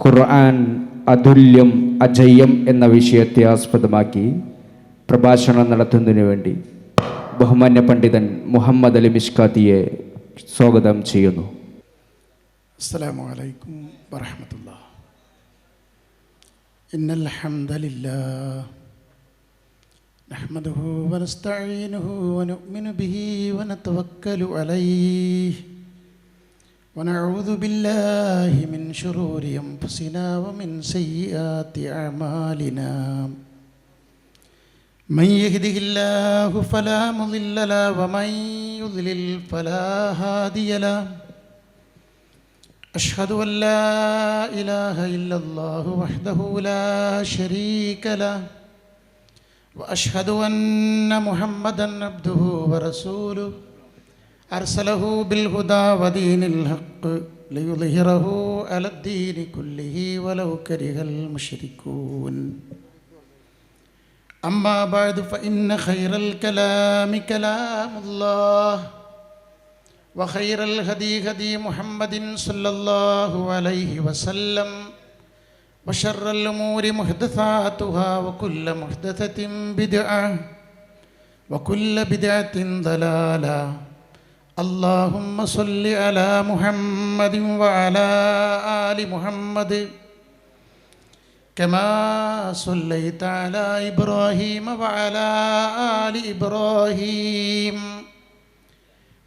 ഖുർആൻ അതുല്യം അജയ്യം എന്ന വിഷയത്തെ ആസ്പദമാക്കി പ്രഭാഷണം നടത്തുന്നതിനു വേണ്ടി ബഹുമാന്യ പണ്ഡിതൻ മുഹമ്മദ് അലി മിഷ്കാത്തിയെ സ്വാഗതം ചെയ്യുന്നു. അസ്സലാമു അലൈക്കും വറഹ്മത്തുള്ളാഹി. ഇന്നൽ ഹംദലില്ലാഹ് നഹ്മദുഹു വനസ്തഈനുഹു വനുഅ്മിനു ബിഹി വനതവക്കലു അലൈഹി വനഊദു ബില്ലാഹി മിൻ ശുറൂരി അൻഫുസിനാ വമിൻ സയ്യിആതി അഅ്മാലിനാ. മൻ യഹ്ദിഹില്ലാഹു ഫലാ മുളില്ല ലഹു വമൻ യുദ്ലിൽ ഫലാ ഹാദിയ ലഹു. أشهد أن لا إله إلا الله وحده لا شريك له وأشهد أن محمدًا عبده ورسوله أرسله بالهدى ودين الحق ليظهره على الدين كله ولو كره المشركون. أما بعد فإن خير الكلام كلام الله وخير الهدي هدي محمد صلى الله عليه وسلم وشر الأمور محدثاتها وكل محدثة بدعة وكل بدعة ضلالة. اللهم صل على محمد وعلى آل محمد كما صليت على إبراهيم وعلى آل إبراهيم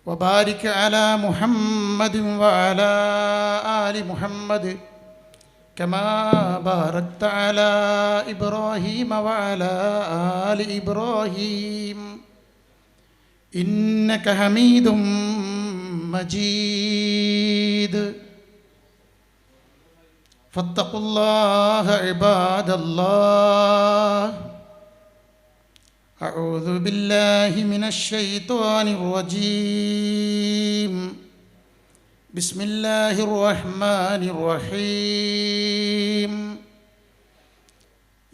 وبارك على محمد وعلى آل محمد كما باركت على إبراهيم وعلى آل إبراهيم إنك حميد مجيد. فاتقوا الله عباد الله. أعوذ بالله من الشيطان الرجيم. بسم الله الرحمن الرحيم.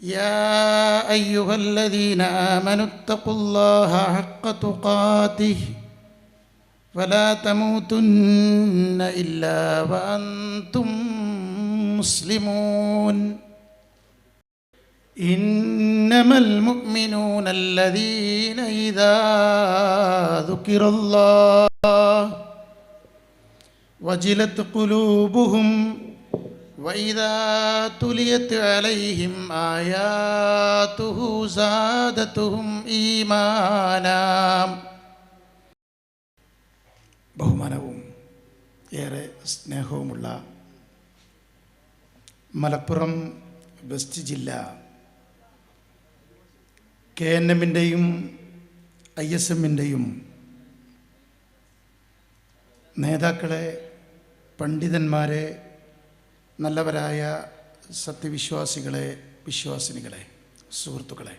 يا أيها الذين آمنوا اتقوا الله حق تقاته ولا تموتن إلا وأنتم مسلمون. إنما المؤمنون الذين إذا ذكر الله وجلت قلوبهم وإذا تليت عليهم آياته زادتهم إيمانا. ബഹുമാനവും ഏറെ സ്നേഹവുമുള്ള മലപ്പുറം വെസ്റ്റ് ജില്ല KNM-ൻ്റെയും ISM-ൻ്റെയും നേതാക്കളെ, പണ്ഡിതന്മാരെ, നല്ലവരായ സത്യവിശ്വാസികളെ, വിശ്വാസിനികളെ, സുഹൃത്തുക്കളെ,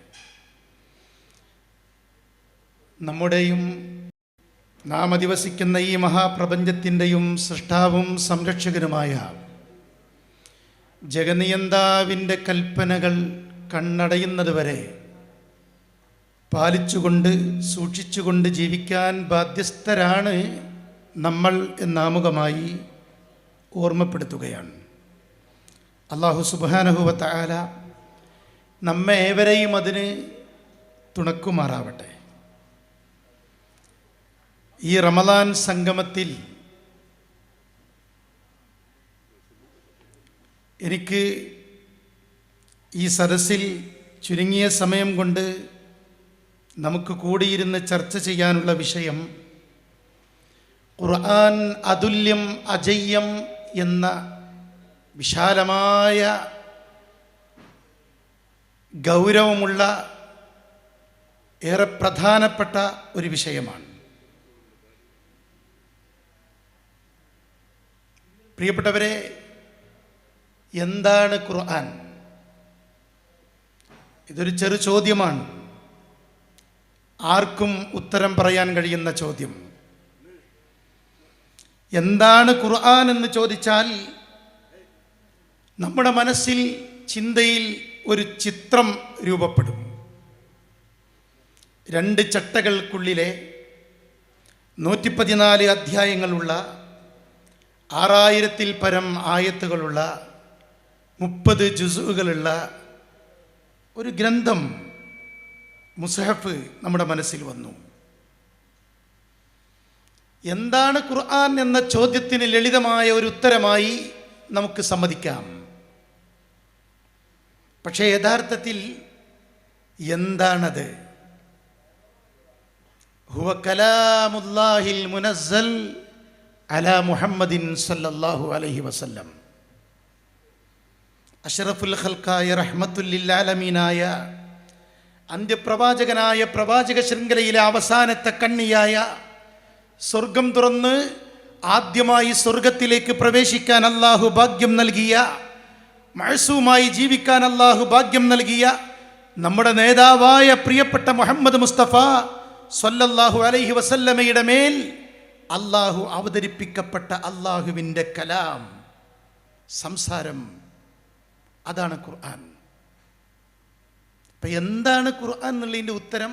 നമ്മുടെയും നാം അധിവസിക്കുന്ന ഈ മഹാപ്രപഞ്ചത്തിൻ്റെയും സൃഷ്ടാവും സംരക്ഷകനുമായ ജഗനിയന്താവിൻ്റെ കൽപ്പനകൾ കണ്ണടയുന്നത് വരെ പാലിച്ചുകൊണ്ട് സൂക്ഷിച്ചുകൊണ്ട് ജീവിക്കാൻ ബാധ്യസ്ഥരാണ് നമ്മൾ എന്നാമുഖമായി ഓർമ്മപ്പെടുത്തുകയാണ്. അല്ലാഹു സുബ്ഹാനഹു വ തആല നമ്മെ ഏവരെയും അതിന് തുണക്കുമാറാവട്ടെ. ഈ റമളാൻ സംഗമത്തിൽ എനിക്ക് ഈ സദസ്സിൽ ചുരുങ്ങിയ സമയം കൊണ്ട് നമുക്ക് കൂടിയിരുന്ന് ചർച്ച ചെയ്യാനുള്ള വിഷയം ഖുർആൻ അതുല്യം അജയ്യം എന്ന വിശാലമായ ഗൗരവമുള്ള ഏറെ പ്രധാനപ്പെട്ട ഒരു വിഷയമാണ്. പ്രിയപ്പെട്ടവരെ, എന്താണ് ഖുർആൻ? ഇതൊരു ചെറു ചോദ്യമാണ്, ആർക്കും ഉത്തരം പറയാൻ കഴിയുന്ന ചോദ്യം. എന്താണ് ഖുർആൻ എന്ന് ചോദിച്ചാൽ നമ്മുടെ മനസ്സിൽ, ചിന്തയിൽ ഒരു ചിത്രം രൂപപ്പെടും. രണ്ട് ചട്ടകൾക്കുള്ളിലെ 114 അധ്യായങ്ങളുള്ള 6000-ൽ പരം ആയത്തുകളുള്ള 30 ജുസുകളുള്ള ഒരു ഗ്രന്ഥം മുസ്ഹഫ് നമ്മുടെ മനസ്സിൽ വന്നു. എന്താണ് ഖുർആൻ എന്ന ചോദ്യത്തിന് ലളിതമായ ഒരു ഉത്തരമായി നമുക്ക് സമ്മതിക്കാം. പക്ഷേ യഥാർത്ഥത്തിൽ എന്താണത്? ഹുവ കലാമുല്ലാഹിൽ മുനസ്സൽ അലാ മുഹമ്മദിൻ സല്ലല്ലാഹു അലൈഹി വസല്ലം. അഷ്റഫുൽ ഖൽഖായ റഹ്മത്തുൽ ലിൽ ആലമീനായ അന്ത്യപ്രവാചകനായ പ്രവാചക ശൃംഖലയിലെ അവസാനത്തെ കണ്ണിയായ, സ്വർഗം തുറന്ന് ആദ്യമായി സ്വർഗത്തിലേക്ക് പ്രവേശിക്കാൻ അല്ലാഹു ഭാഗ്യം നൽകിയ, മഅസൂമായി ജീവിക്കാൻ അല്ലാഹു ഭാഗ്യം നൽകിയ നമ്മുടെ നേതാവായ പ്രിയപ്പെട്ട മുഹമ്മദ് മുസ്തഫ സ്വല്ലല്ലാഹു അലൈഹി വസല്ലമയുടെ മേൽ അല്ലാഹു അവതരിപ്പിക്കപ്പെട്ട അല്ലാഹുവിൻ്റെ കലാം, സംസാരം, അതാണ് ഖുർആൻ. അപ്പം എന്താണ് ഖുർആൻ എന്നുള്ളതിൻ്റെ ഉത്തരം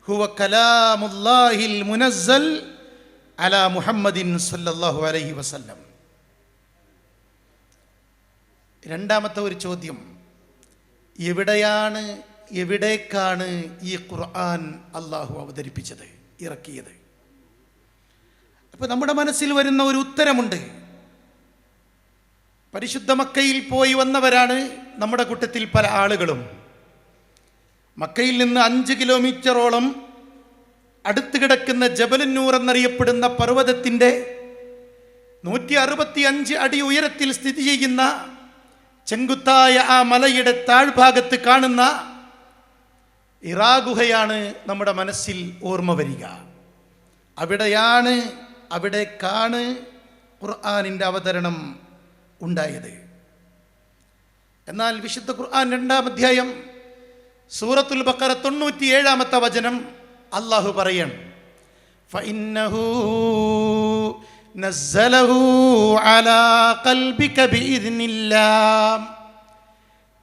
ഹുവ കലാമുല്ലാഹിൽ മുനസ്സൽ അലാ മുഹമ്മദിൻ സല്ലല്ലാഹു അലൈഹി വസല്ലം. രണ്ടാമത്തെ ഒരു ചോദ്യം, എവിടേക്കാണ് ഈ ഖുർആൻ അല്ലാഹു അവതരിപ്പിച്ചത്, ഇറക്കിയത്? അപ്പോൾ നമ്മുടെ മനസ്സിൽ വരുന്ന ഒരു ഉത്തരമുണ്ട്. പരിശുദ്ധ മക്കയിൽ പോയി വന്നവരാണ് നമ്മുടെ കൂട്ടത്തിൽ പല ആളുകളും. മക്കയിൽ നിന്ന് 5 കിലോമീറ്ററോളം അടുത്ത് കിടക്കുന്ന ജബലുന്നൂർ എന്നറിയപ്പെടുന്ന പർവ്വതത്തിൻ്റെ 165 അടി ഉയരത്തിൽ സ്ഥിതി ചെയ്യുന്ന ചെങ്കുത്തായ ആ മലയുടെ താഴ്ഭാഗത്ത് കാണുന്ന ഇറാ ഗുഹയാണ് നമ്മുടെ മനസ്സിൽ ഓർമ്മ വരിക. അവിടേക്കാണ് ഖുർആനിൻ്റെ അവതരണം ഉണ്ടായത്. എന്നാൽ വിശുദ്ധ ഖുർആൻ 2-ാം അധ്യായം സൂറത്തുൽ ബഖറ 97-ാമത്തെ വചനം അല്ലാഹു പറയാണ്, ഫഇന്നഹു നസ്സലഹു അലാ ഖൽബിക ബിഇദ്നില്ലാഹ്.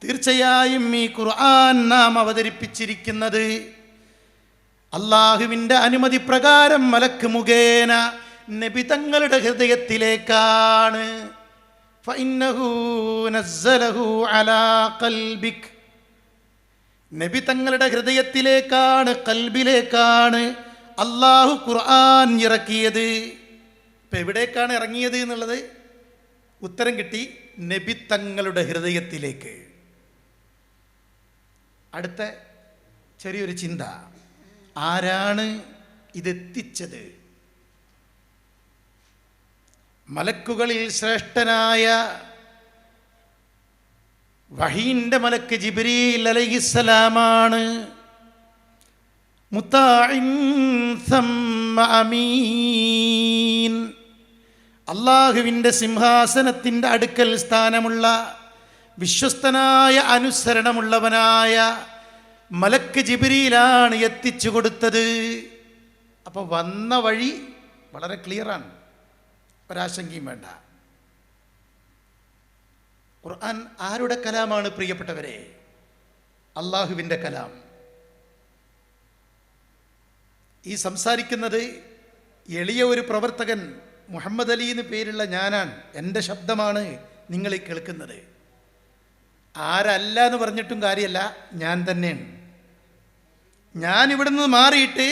തീർച്ചയായും ഈ ഖുർആൻ നാം അവതരിപ്പിച്ചിരിക്കുന്നത് അല്ലാഹുവിൻ്റെ അനുമതി പ്രകാരം മലക്ക് മുഖേന നബി തങ്ങളുടെ ഹൃദയത്തിലേക്കാണ്. ഫഇന്നഹു നസ്സലഹു അലാ ഖൽബിക, നബി തങ്ങളുടെ ഹൃദയത്തിലേക്കാണ്, കൽബിലേക്കാണ് അല്ലാഹു ഖുർആൻ ഇറക്കിയത്. ഇപ്പം എവിടേക്കാണ് ഇറങ്ങിയത് എന്നുള്ളത് ഉത്തരം കിട്ടി, നബി തങ്ങളുടെ ഹൃദയത്തിലേക്ക്. അടുത്ത ചെറിയൊരു ചിന്ത, ആരാണ് ഇതെത്തിച്ചത്? മലക്കുകളിൽ ശ്രേഷ്ഠനായ വഹീന്റെ മലക്ക് ജിബ്രീൽ അലൈഹിസ്സലാമാണ്. മുതാഇൻ സമ്മ അമീൻ, അല്ലാഹുവിൻ്റെ സിംഹാസനത്തിൻ്റെ അടുക്കൽ സ്ഥാനമുള്ള വിശ്വസ്തനായ അനുസരണമുള്ളവനായ മലക്ക് ജിബ്രീലാണ് എത്തിച്ചു കൊടുത്തത്. അപ്പോൾ വന്ന വഴി വളരെ ക്ലിയറാണ്, ഒരാശങ്കയും വേണ്ട. ഖുർആൻ ആരുടെ കലാമാണ് പ്രിയപ്പെട്ടവരെ? അല്ലാഹുവിൻ്റെ കലാം. ഈ സംസാരിക്കുന്നത് എളിയ ഒരു പ്രവർത്തകൻ മുഹമ്മദ് അലി എന്ന് പേരുള്ള ഞാനാണ്. എൻ്റെ ശബ്ദമാണ് നിങ്ങളീ കേൾക്കുന്നത്. ആരല്ല എന്ന് പറഞ്ഞിട്ടും കാര്യമല്ല, ഞാൻ തന്നെയാണ്. ഞാൻ ഇവിടെ നിന്ന് മാറിയിട്ട്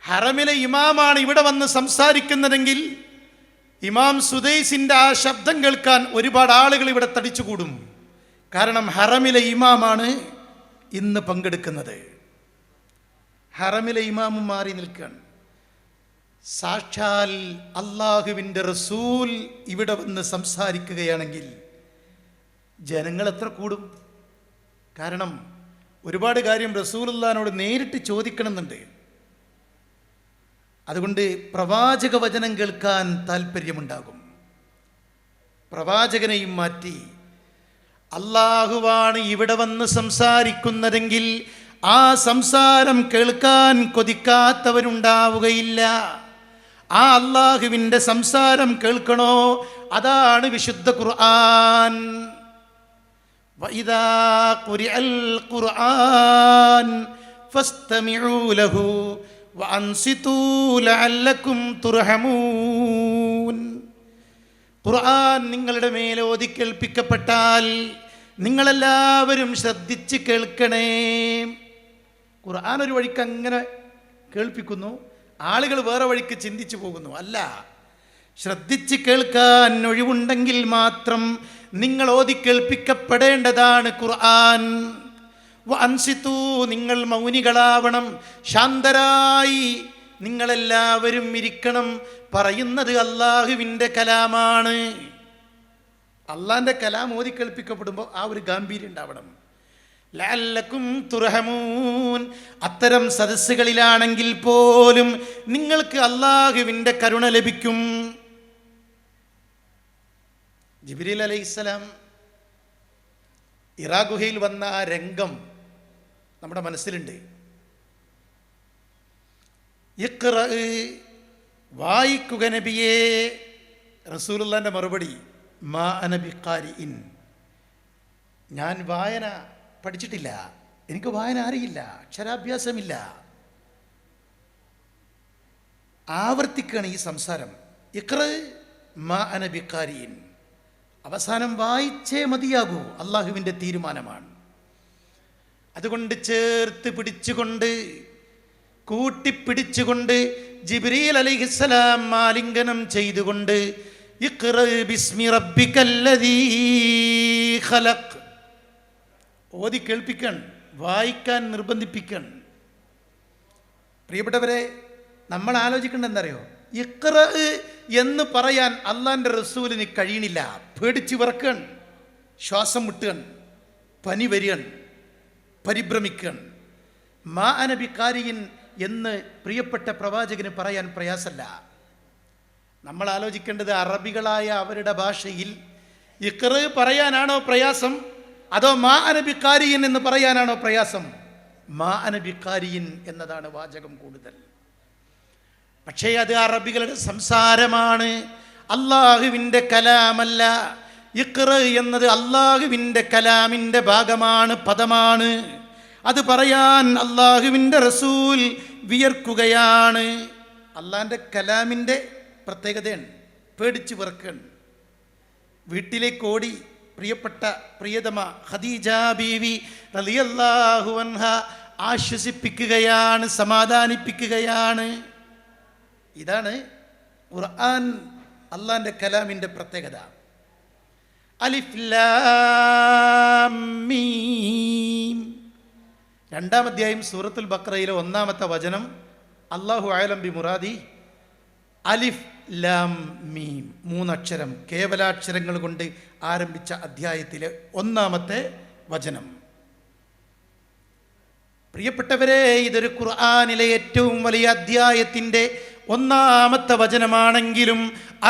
ഹറമിലെ ഇമാമാണ് ഇവിടെ വന്ന് സംസാരിക്കുന്നതെങ്കിൽ ഇമാം സുദൈസിൻ്റെ ആ ശബ്ദം കേൾക്കാൻ ഒരുപാട് ആളുകൾ ഇവിടെ തടിച്ചുകൂടും. കാരണം ഹറമിലെ ഇമാമാണ് ഇന്ന് പങ്കെടുക്കുന്നത്. ഹറമിലെ ഇമാമും മാറി നിൽക്കുകയാണ്. സാക്ഷാൽ അല്ലാഹുവിൻ്റെ റസൂൽ ഇവിടെ വന്ന് സംസാരിക്കുകയാണെങ്കിൽ ജനങ്ങൾ എത്ര കൂടും? കാരണം ഒരുപാട് കാര്യം റസൂലുള്ളാഹിനോട് നേരിട്ട് ചോദിക്കണമെന്നുണ്ട്. അതുകൊണ്ട് പ്രവാചക വചനം കേൾക്കാൻ താല്പര്യമുണ്ടാകും. പ്രവാചകനെയും മാറ്റി അല്ലാഹുവാണ് ഇവിടെ വന്ന് സംസാരിക്കുന്നതെങ്കിൽ ആ സംസാരം കേൾക്കാൻ കൊതിക്കാത്തവരുണ്ടാവുകയില്ല. ആ അല്ലാഹുവിൻ്റെ സംസാരം കേൾക്കണോ? അതാണ് വിശുദ്ധ ഖുർആൻ. വഇദാ ഖുരിഅൽ ഖുർആൻ ഫസ്തമിഊ ലഹു വഅൻസിതൂ ലഅല്ലകും തുർഹമൂൻ. ഖുർആൻ നിങ്ങളുടെ മേലെ ഓതി കേൾപ്പിക്കപ്പെട്ടാൽ നിങ്ങളെല്ലാവരും ശ്രദ്ധിച്ച് കേൾക്കണേ. ഖുർആൻ ഒരു വഴിക്ക് അങ്ങനെ കേൾപ്പിക്കുന്നു, ആളുകൾ വേറെ വഴിക്ക് ചിന്തിച്ചു പോകുന്നു. അല്ല, ശ്രദ്ധിച്ച് കേൾക്കാൻ ഒഴിവുണ്ടെങ്കിൽ മാത്രം നിങ്ങൾ ഓതി കേൾപ്പിക്കപ്പെടേണ്ടതാണ് ഖുർആൻ. വഅൻസിതു, നിങ്ങൾ മൗനികളാവണം, ശാന്തരായി നിങ്ങളെല്ലാവരും ഇരിക്കണം. പറയുന്നത് അള്ളാഹുവിൻ്റെ കലാമാണ്. അള്ളാഹിൻ്റെ കലാം ഓതി കേൾപ്പിക്കപ്പെടുമ്പോൾ ആ ഒരു ഗാംഭീര്യം ഉണ്ടാവണം. ലഅല്ലക്കും തുർഹമൂൻ, അത്തരം സദസ്സുകളിലാണെങ്കിൽ പോലും നിങ്ങൾക്ക് അള്ളാഹുവിൻ്റെ കരുണ ലഭിക്കും. ജിബ്രീൽ അലൈഹിസ്സലാം ഇറാ ഗുഹയിൽ വന്ന ആ രംഗം നമ്മുടെ മനസ്സിലുണ്ട്. ഇഖ്റ, വായിക്കുക നബിയേ. റസൂലുള്ളാഹിന്റെ മറുപടി, മാ അന ബിഖാരിഇൻ, ഞാൻ വായന പഠിച്ചിട്ടില്ല, എനിക്ക് വായന അറിയില്ല, അക്ഷരാഭ്യാസമില്ല. ആവർത്തിക്കുകയാണ് ഈ സംസാരം. ഇഖ്റ മാ അന ബിഖാരിഇൻ, അവസാനം വായിച്ചേ മതിയാകൂ, അള്ളാഹുവിൻ്റെ തീരുമാനമാണ്. അതുകൊണ്ട് ചേർത്ത് പിടിച്ചുകൊണ്ട്, കൂട്ടിപ്പിടിച്ചുകൊണ്ട് ജിബ്രീൽ അലൈഹിസ്സലാം ആലിംഗനം ചെയ്തുകൊണ്ട് ഇഖ്റ ബിസ്മി റബ്ബിക്കല്ലദീ ഖലഖ് ഓതി കേൾപ്പിക്കാൻ, വായിക്കാൻ നിർബന്ധിപ്പിക്കാൻ. പ്രിയപ്പെട്ടവരെ, നമ്മൾ ആലോചിക്കേണ്ടത് എന്തറിയോ? ഇഖ്റ എന്ന് പറയാൻ അള്ളാൻ്റെ റസൂലിന് കഴിയണില്ല. പേടിച്ച് വിറക്കാൻ, ശ്വാസം മുട്ടുകൺ, പനി വരികൺ, പരിഭ്രമിക്കൺ. മാ അന ബിഖാരിഇൻ എന്ന് പ്രിയപ്പെട്ട പ്രവാചകന് പറയാൻ പ്രയാസമല്ല. നമ്മൾ ആലോചിക്കേണ്ടത് അറബികളായ അവരുടെ ഭാഷയിൽ ഇഖ്റ പറയാനാണോ പ്രയാസം, അതോ മാ അന ബിഖാരിഇൻ എന്ന് പറയാനാണോ പ്രയാസം? മാ അന ബിഖാരിഇൻ എന്നതാണ് വാചകം കൂടുതൽ. പക്ഷേ അത് അറബികളുടെ സംസാരമാണ്, അള്ളാഹുവിൻ്റെ കലാമല്ല. ഇഖ്റ എന്നത് അള്ളാഹുവിൻ്റെ കലാമിൻ്റെ ഭാഗമാണ്, പദമാണ്. അത് പറയാൻ അള്ളാഹുവിൻ്റെ റസൂൽ വിയർക്കുകയാണ്. അള്ളാഹിൻ്റെ കലാമിൻ്റെ പ്രത്യേകതയാണ്. പേടിച്ച് വിറക്കാൻ. വീട്ടിലേക്ക് ഓടി പ്രിയപ്പെട്ട പ്രിയതമ ഖദീജ ബീവി റളിയല്ലാഹു അൻഹ ആശ്വസിപ്പിക്കുകയാണ്, സമാധാനിപ്പിക്കുകയാണ്. ഇതാണ് ഖുർആൻ, അള്ളാഹിൻ്റെ കലാമിൻ്റെ പ്രത്യേകത. അലിഫ് ലാം മീം. 2-ാം അധ്യായം സൂറത്തുൽ ബഖറയിലെ 1-ാമത്തെ വചനം, അല്ലാഹു അഅലം ബി മുറാദി. അലിഫ് ലാം മീം, 3 അക്ഷരം, കേവലാക്ഷരങ്ങൾ കൊണ്ട് ആരംഭിച്ച അധ്യായത്തിലെ 1-ാമത്തെ വചനം. പ്രിയപ്പെട്ടവരെ, ഇതൊരു ഖുർആനിലെ ഏറ്റവും വലിയ അധ്യായത്തിൻ്റെ 1-ാമത്തെ വചനമാണെങ്കിലും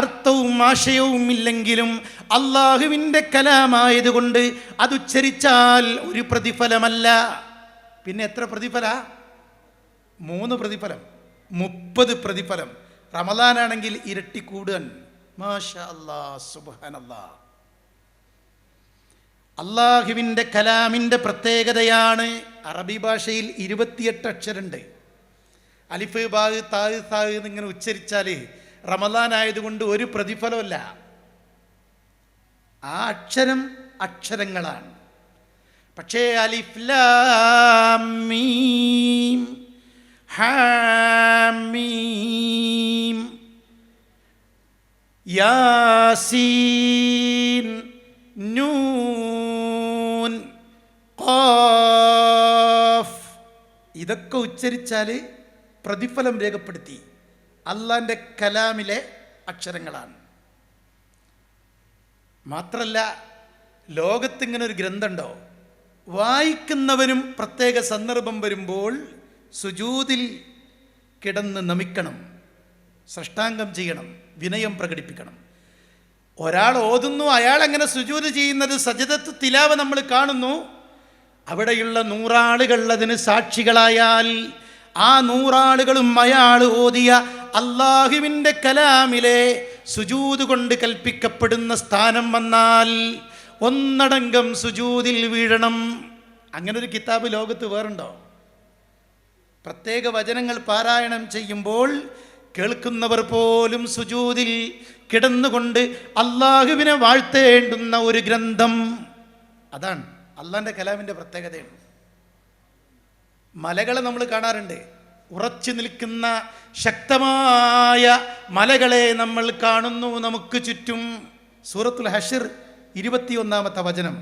അർത്ഥവും ആശയവും ഇല്ലെങ്കിലും അള്ളാഹുവിൻ്റെ കലാമായതുകൊണ്ട് അത് ഉച്ചരിച്ചാൽ ഒരു പ്രതിഫലമല്ല, പിന്നെ എത്ര പ്രതിഫല? 3 പ്രതിഫലം, 30 പ്രതിഫലം. റമദാനാണെങ്കിൽ ഇരട്ടി കൂടുകൻ. മാഷാ അല്ലാഹ്, സുബ്ഹാനല്ലാഹ്. അള്ളാഹുവിൻ്റെ കലാമിൻ്റെ പ്രത്യേകതയാണ്. അറബി ഭാഷയിൽ 28 അക്ഷരമുണ്ട്. അലിഫ് ബാഗ് താഹ് താഹ് എന്നിങ്ങനെ ഉച്ചരിച്ചാൽ റമദാൻ ആയതുകൊണ്ട് ഒരു പ്രതിഫലമല്ല. ആ അക്ഷരങ്ങളാണ്. പക്ഷേ അലിഫ് ലാം മീം ഹാമീം യാസീൻ നൂൻ ഖാഫ്, ഇതൊക്കെ ഉച്ചരിച്ചാൽ പ്രതിഫലം രേഖപ്പെടുത്തി. അള്ളാഹിൻ്റെ കലാമിലെ അക്ഷരങ്ങളാണ്. മാത്രല്ല, ലോകത്തിങ്ങനെ ഒരു ഗ്രന്ഥമുണ്ടോ? വായിക്കുന്നവരും പ്രത്യേക സന്ദർഭം വരുമ്പോൾ സുജൂദിൽ കിടന്ന് നമിക്കണം, സൃഷ്ടാംഗം ചെയ്യണം, വിനയം പ്രകടിപ്പിക്കണം. ഒരാൾ ഓതുന്നു, അയാൾ അങ്ങനെ സുജൂദ് ചെയ്യുന്നത്, സജദത്ത് തിലാവ നമ്മൾ കാണുന്നു. അവിടെയുള്ള 100 ആളുകൾ അതിന് സാക്ഷികളായാൽ ആ 100 ആളുകളും അയാൾ ഓതിയ അള്ളാഹുവിൻ്റെ കലാമിലെ സുജൂദ് കൊണ്ട് കൽപ്പിക്കപ്പെടുന്ന സ്ഥാനം വന്നാൽ ഒന്നടങ്കം സുജൂദിൽ വീഴണം. അങ്ങനൊരു കിതാബ് ലോകത്ത് വേറുണ്ടോ? പ്രത്യേക വചനങ്ങൾ പാരായണം ചെയ്യുമ്പോൾ കേൾക്കുന്നവർ പോലും സുജൂദിൽ കിടന്നുകൊണ്ട് അള്ളാഹുവിനെ വാഴ്ത്തേണ്ടുന്ന ഒരു ഗ്രന്ഥം. അതാണ് അള്ളാഹിൻ്റെ കലാമിൻ്റെ പ്രത്യേകതയാണ്. മലകളെ നമ്മൾ കാണാറുണ്ട്, ഉറച്ചു നിൽക്കുന്ന ശക്തമായ മലകളെ നമ്മൾ കാണുന്നു നമുക്ക് ചുറ്റും. സൂറത്തുൽ ഹശ്ർ 21-ാമത്തെ വചനം,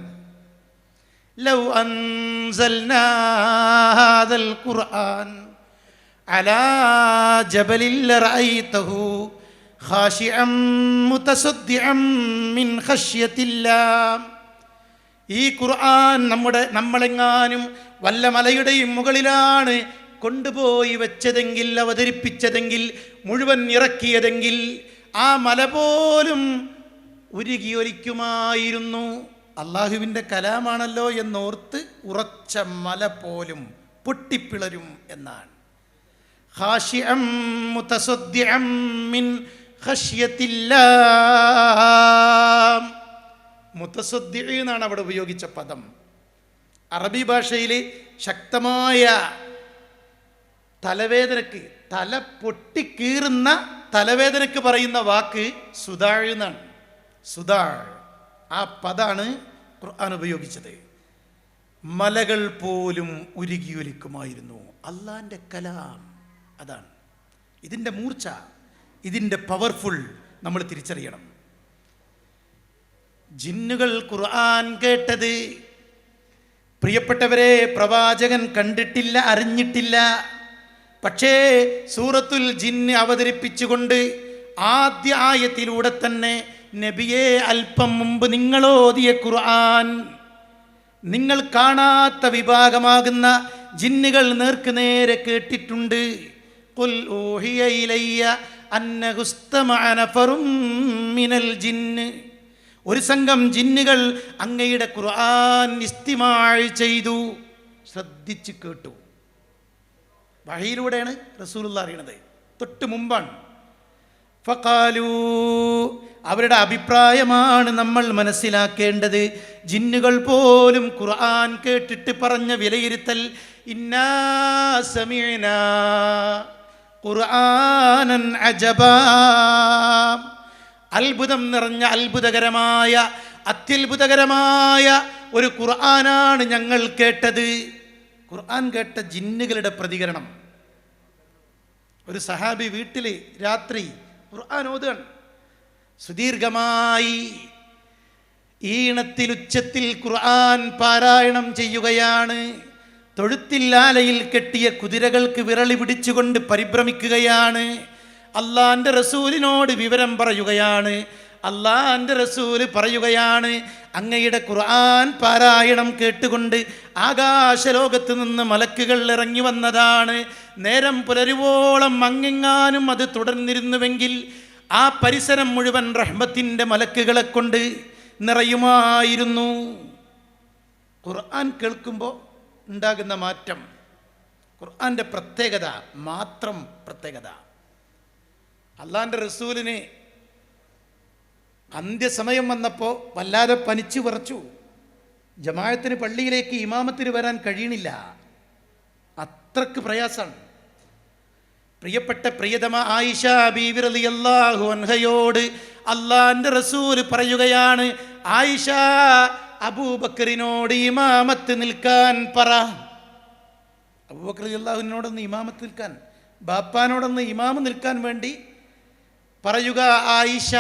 ലൗ അൻസൽനാ ഹാദൽ ഖുർആൻ അലാ ജബലിൻ ലറഅയ്തഹു ഖാശിഅൻ മുതസദ്ദിഅൻ മിൻ ഖശ്യത്തില്ലാഹ്. ഈ ഖുർആൻ നമ്മളെങ്ങാനും വല്ല മലയുടെയും മുകളിലാണ് കൊണ്ടുപോയി വെച്ചതെങ്കിൽ, അവതരിപ്പിച്ചതെങ്കിൽ, മുഴുവൻ ഇറക്കിയതെങ്കിൽ ആ മല പോലും ഉരുകിയൊലിക്കുമായിരുന്നു. അള്ളാഹുവിൻ്റെ കലാമാണല്ലോ എന്നോർത്ത് ഉറച്ച മല പോലും പൊട്ടിപ്പിളരും എന്നാണ്. ഖാശിഅൻ മുതസദ്ദിഅൻ മിൻ ഖശ്യത്തില്ലാഹ്. മുതസദ്ദി എന്നാണ് അവിടെ ഉപയോഗിച്ച പദം. അറബി ഭാഷയിൽ ശക്തമായ തലവേദനക്ക്, തല പൊട്ടിക്കീറുന്ന തലവേദനക്ക് പറയുന്ന വാക്ക് സുദാഴ് എന്നാണ്. സുദാഴ്, ആ പദാണ് ഖുർആൻ ഉപയോഗിച്ചത്. മലകൾ പോലും ഉരുകിയൊലിക്കുമായിരുന്നു. അള്ളാൻ്റെ കലാം അതാണ്. ഇതിൻ്റെ മൂർച്ച, ഇതിൻ്റെ പവർഫുൾ നമ്മൾ തിരിച്ചറിയണം. ജിന്നുകൾ ഖുർആൻ കേട്ടത്, പ്രിയപ്പെട്ടവരെ, പ്രവാചകൻ കണ്ടിട്ടില്ല, അറിഞ്ഞിട്ടില്ല. പക്ഷേ സൂറത്തുൽ ജിന്ന് അവതരിപ്പിച്ചുകൊണ്ട് ആദ്യ ആയത്തിലൂടെ തന്നെ നബിയെ, അല്പം മുമ്പ് നിങ്ങളോതിയ ഖുർആൻ നിങ്ങൾ കാണാത്ത വിഭാഗമാകുന്ന ജിന്നുകൾ നേർക്ക് നേരെ കേട്ടിട്ടുണ്ട്. ഖുൽ ഊഹിയ ഇലയ്യ അന്നഹു ഇസ്തമഅ നഫറും മിനൽ ജിന്ന്. ഒരു സംഘം ജിന്നുകൾ അങ്ങയുടെ ഖുർആൻ ഇസ്തിമാഅ് ചെയ്തു, ശ്രദ്ധിച്ച് കേട്ടു. വഹയിലൂടെയാണ് റസൂലുള്ളാഹി അറിയണത്, തൊട്ട് മുമ്പാണ്. ഫഖാലൂ, അവരുടെ അഭിപ്രായമാണ് നമ്മൾ മനസ്സിലാക്കേണ്ടത്. ജിന്നുകൾ പോലും ഖുർആൻ കേട്ടിട്ട് പറഞ്ഞ വിലയിരുത്തൽ, ഇന്നാ സമീഅനാ ഖുർആനൻ അജബാ. അത്ഭുതം നിറഞ്ഞ, അത്ഭുതകരമായ, അത്യത്ഭുതകരമായ ഒരു ഖുർആനാണ് ഞങ്ങൾ കേട്ടത്. ഖുർആൻ കേട്ട ജിന്നുകളുടെ പ്രതികരണം. ഒരു സഹാബി വീട്ടിൽ രാത്രി ഖുർആൻ ഓതുകയാണ്. സുദീർഘമായി ഈണത്തിൽ, ഉച്ചത്തിൽ ഖുർആൻ പാരായണം ചെയ്യുകയാണ്. തൊഴുത്തില്ലാലയിൽ കെട്ടിയ കുതിരകൾക്ക് വിരളി പിടിച്ചുകൊണ്ട് പരിഭ്രമിക്കുകയാണ്. അള്ളാൻ്റെ റസൂലിനോട് വിവരം പറയുകയാണ്. അള്ളാൻ്റെ റസൂല് പറയുകയാണ്, അങ്ങയുടെ ഖുർആൻ പാരായണം കേട്ടുകൊണ്ട് ആകാശലോകത്ത് നിന്ന് മലക്കുകൾ ഇറങ്ങി വന്നതാണ്. നേരം പുലരുവോളം അങ്ങെങ്ങാനും അത് തുടർന്നിരുന്നുവെങ്കിൽ ആ പരിസരം മുഴുവൻ റഹ്മത്തിൻ്റെ മലക്കുകളെ കൊണ്ട് നിറയുമായിരുന്നു. ഖുർആൻ കേൾക്കുമ്പോൾ ഉണ്ടാകുന്ന മാറ്റം, ഖുർആൻ്റെ പ്രത്യേകത, മാത്രം പ്രത്യേകത. അള്ളാൻ്റെ റസൂലിന് അന്ത്യസമയം വന്നപ്പോൾ വല്ലാതെ പനിച്ചു വിറച്ചു. ജമാഅത്തിന് പള്ളിയിലേക്ക് ഇമാമത്തിന് വരാൻ കഴിയണില്ല, അത്രക്ക് പ്രയാസമാണ്. പ്രിയപ്പെട്ട പ്രിയതമ ആയിഷ ബീവി റളിയല്ലാഹു അൻഹയോട് അള്ളാൻ്റെ റസൂല് പറയുകയാണ്, ആയിഷ, അബൂബക്കറിനോട് ഇമാമത്ത് നിൽക്കാൻ പറ. അബൂബക്കർ റളിയല്ലാഹുവിനോടൊന്ന് ഇമാമത്ത് നിൽക്കാൻ, ബാപ്പാനോടൊന്ന് ഇമാമ് നിൽക്കാൻ വേണ്ടി പറയുക. ആയിഷ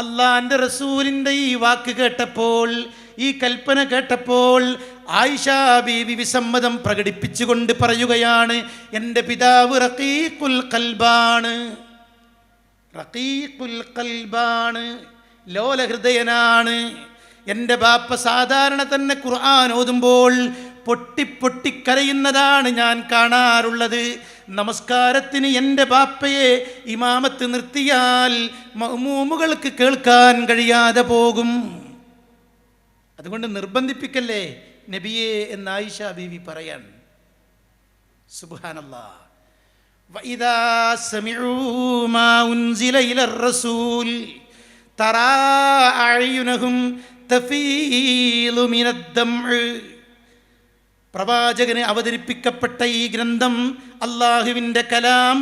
അള്ളാൻ്റെ റസൂലിൻ്റെ ഈ വാക്ക് കേട്ടപ്പോൾ, ഈ കൽപ്പന കേട്ടപ്പോൾ ആയിഷ ബീവി വിസമ്മതം പ്രകടിപ്പിച്ചുകൊണ്ട് പറയുകയാണ്, എൻ്റെ പിതാവ് റഖീഖുൽ ഖൽബാണ്, റഖീഖുൽ ഖൽബാണ്, ലോലഹൃദയനാണ്. എൻ്റെ ബാപ്പ സാധാരണ തന്നെ ഖുർആൻ ഓതുമ്പോൾ പൊട്ടിപ്പൊട്ടിക്കരയുന്നതാണ് ഞാൻ കാണാറുള്ളത്. നമസ്കാരത്തിന് എൻ്റെ ബാപ്പയെ ഇമാമത്ത് നിർത്തിയാൽ മഅ്മൂമുകൾക്ക് കേൾക്കാൻ കഴിയാതെ പോകും. അതുകൊണ്ട് നിർബന്ധിപ്പിക്കല്ലേ നബിയെ എന്ന് ആയിഷ ബീവി പറയാൻ. സുബ്ഹാനല്ലാഹ്. വഇദാ സമിഉ മാ ഉൻസില ഇലർ റസൂൽ തറാ അഅ്യുനഹും തഫീലു മിനദ്ദംഇ. പ്രവാചകന് അവതരിപ്പിക്കപ്പെട്ട ഈ ഗ്രന്ഥം, അള്ളാഹുവിൻ്റെ കലാം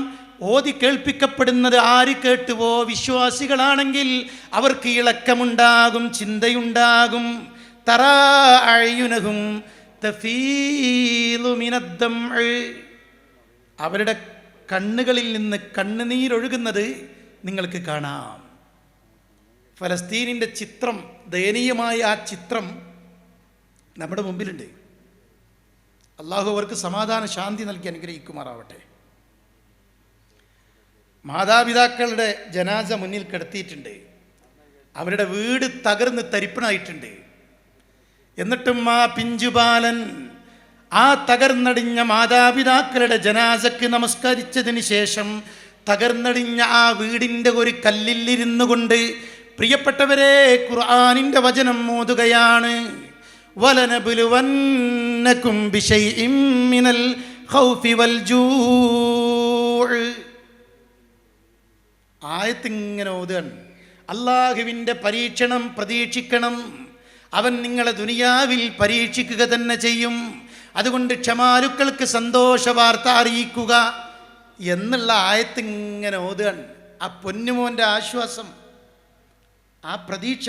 ഓതി കേൾപ്പിക്കപ്പെടുന്നത് ആര് കേട്ടുവോ വിശ്വാസികളാണെങ്കിൽ അവർക്ക് ഇളക്കമുണ്ടാകും, ചിന്തയുണ്ടാകും. തറാ അഅ്യുനഹും തഫീലു മിനദ്ദംഇ, അവരുടെ കണ്ണുകളിൽ നിന്ന് കണ്ണുനീരൊഴുകുന്നത് നിങ്ങൾക്ക് കാണാം. ഫലസ്തീനിൻ്റെ ചിത്രം, ദയനീയമായ ആ ചിത്രം നമ്മുടെ മുമ്പിലുണ്ട്. അള്ളാഹു അവർക്ക് സമാധാന ശാന്തി നൽകി അനുഗ്രഹിക്കുമാറാവട്ടെ. മാതാപിതാക്കളുടെ ജനാസ മുന്നിൽ കിടത്തിയിട്ടുണ്ട്. അവരുടെ വീട് തകർന്ന് തരിപ്പണായിട്ടുണ്ട്. എന്നിട്ടും ആ പിഞ്ചുബാലൻ ആ തകർന്നടിഞ്ഞ മാതാപിതാക്കളുടെ ജനാസക്ക് നമസ്കരിച്ചതിന് ശേഷം തകർന്നടിഞ്ഞ ആ വീടിൻ്റെ ഒരു കല്ലിലിരുന്നു കൊണ്ട് പ്രിയപ്പെട്ടവരെ ഖുർആനിൻ്റെ വചനം ഓതുകയാണ്. വലനബ്ലുവന്നകും ബിശൈഇം മിനൽ ഖൗഫി വൽ ജൂഅ്. ആയത്തിങ്ങനെ ഓതുകയാണ്. അള്ളാഹുവിൻ്റെ പരീക്ഷണം പ്രതീക്ഷിക്കണം. അവൻ നിങ്ങളെ ദുനിയാവിൽ പരീക്ഷിക്കുക തന്നെ ചെയ്യും. അതുകൊണ്ട് ക്ഷമാലുക്കൾക്ക് സന്തോഷ വാർത്ത അറിയിക്കുക എന്നുള്ള ആയത്തിങ്ങനെ ഓതുകയാണ്. ആ പൊന്നുമോൻ്റെ ആശ്വാസം, ആ പ്രതീക്ഷ,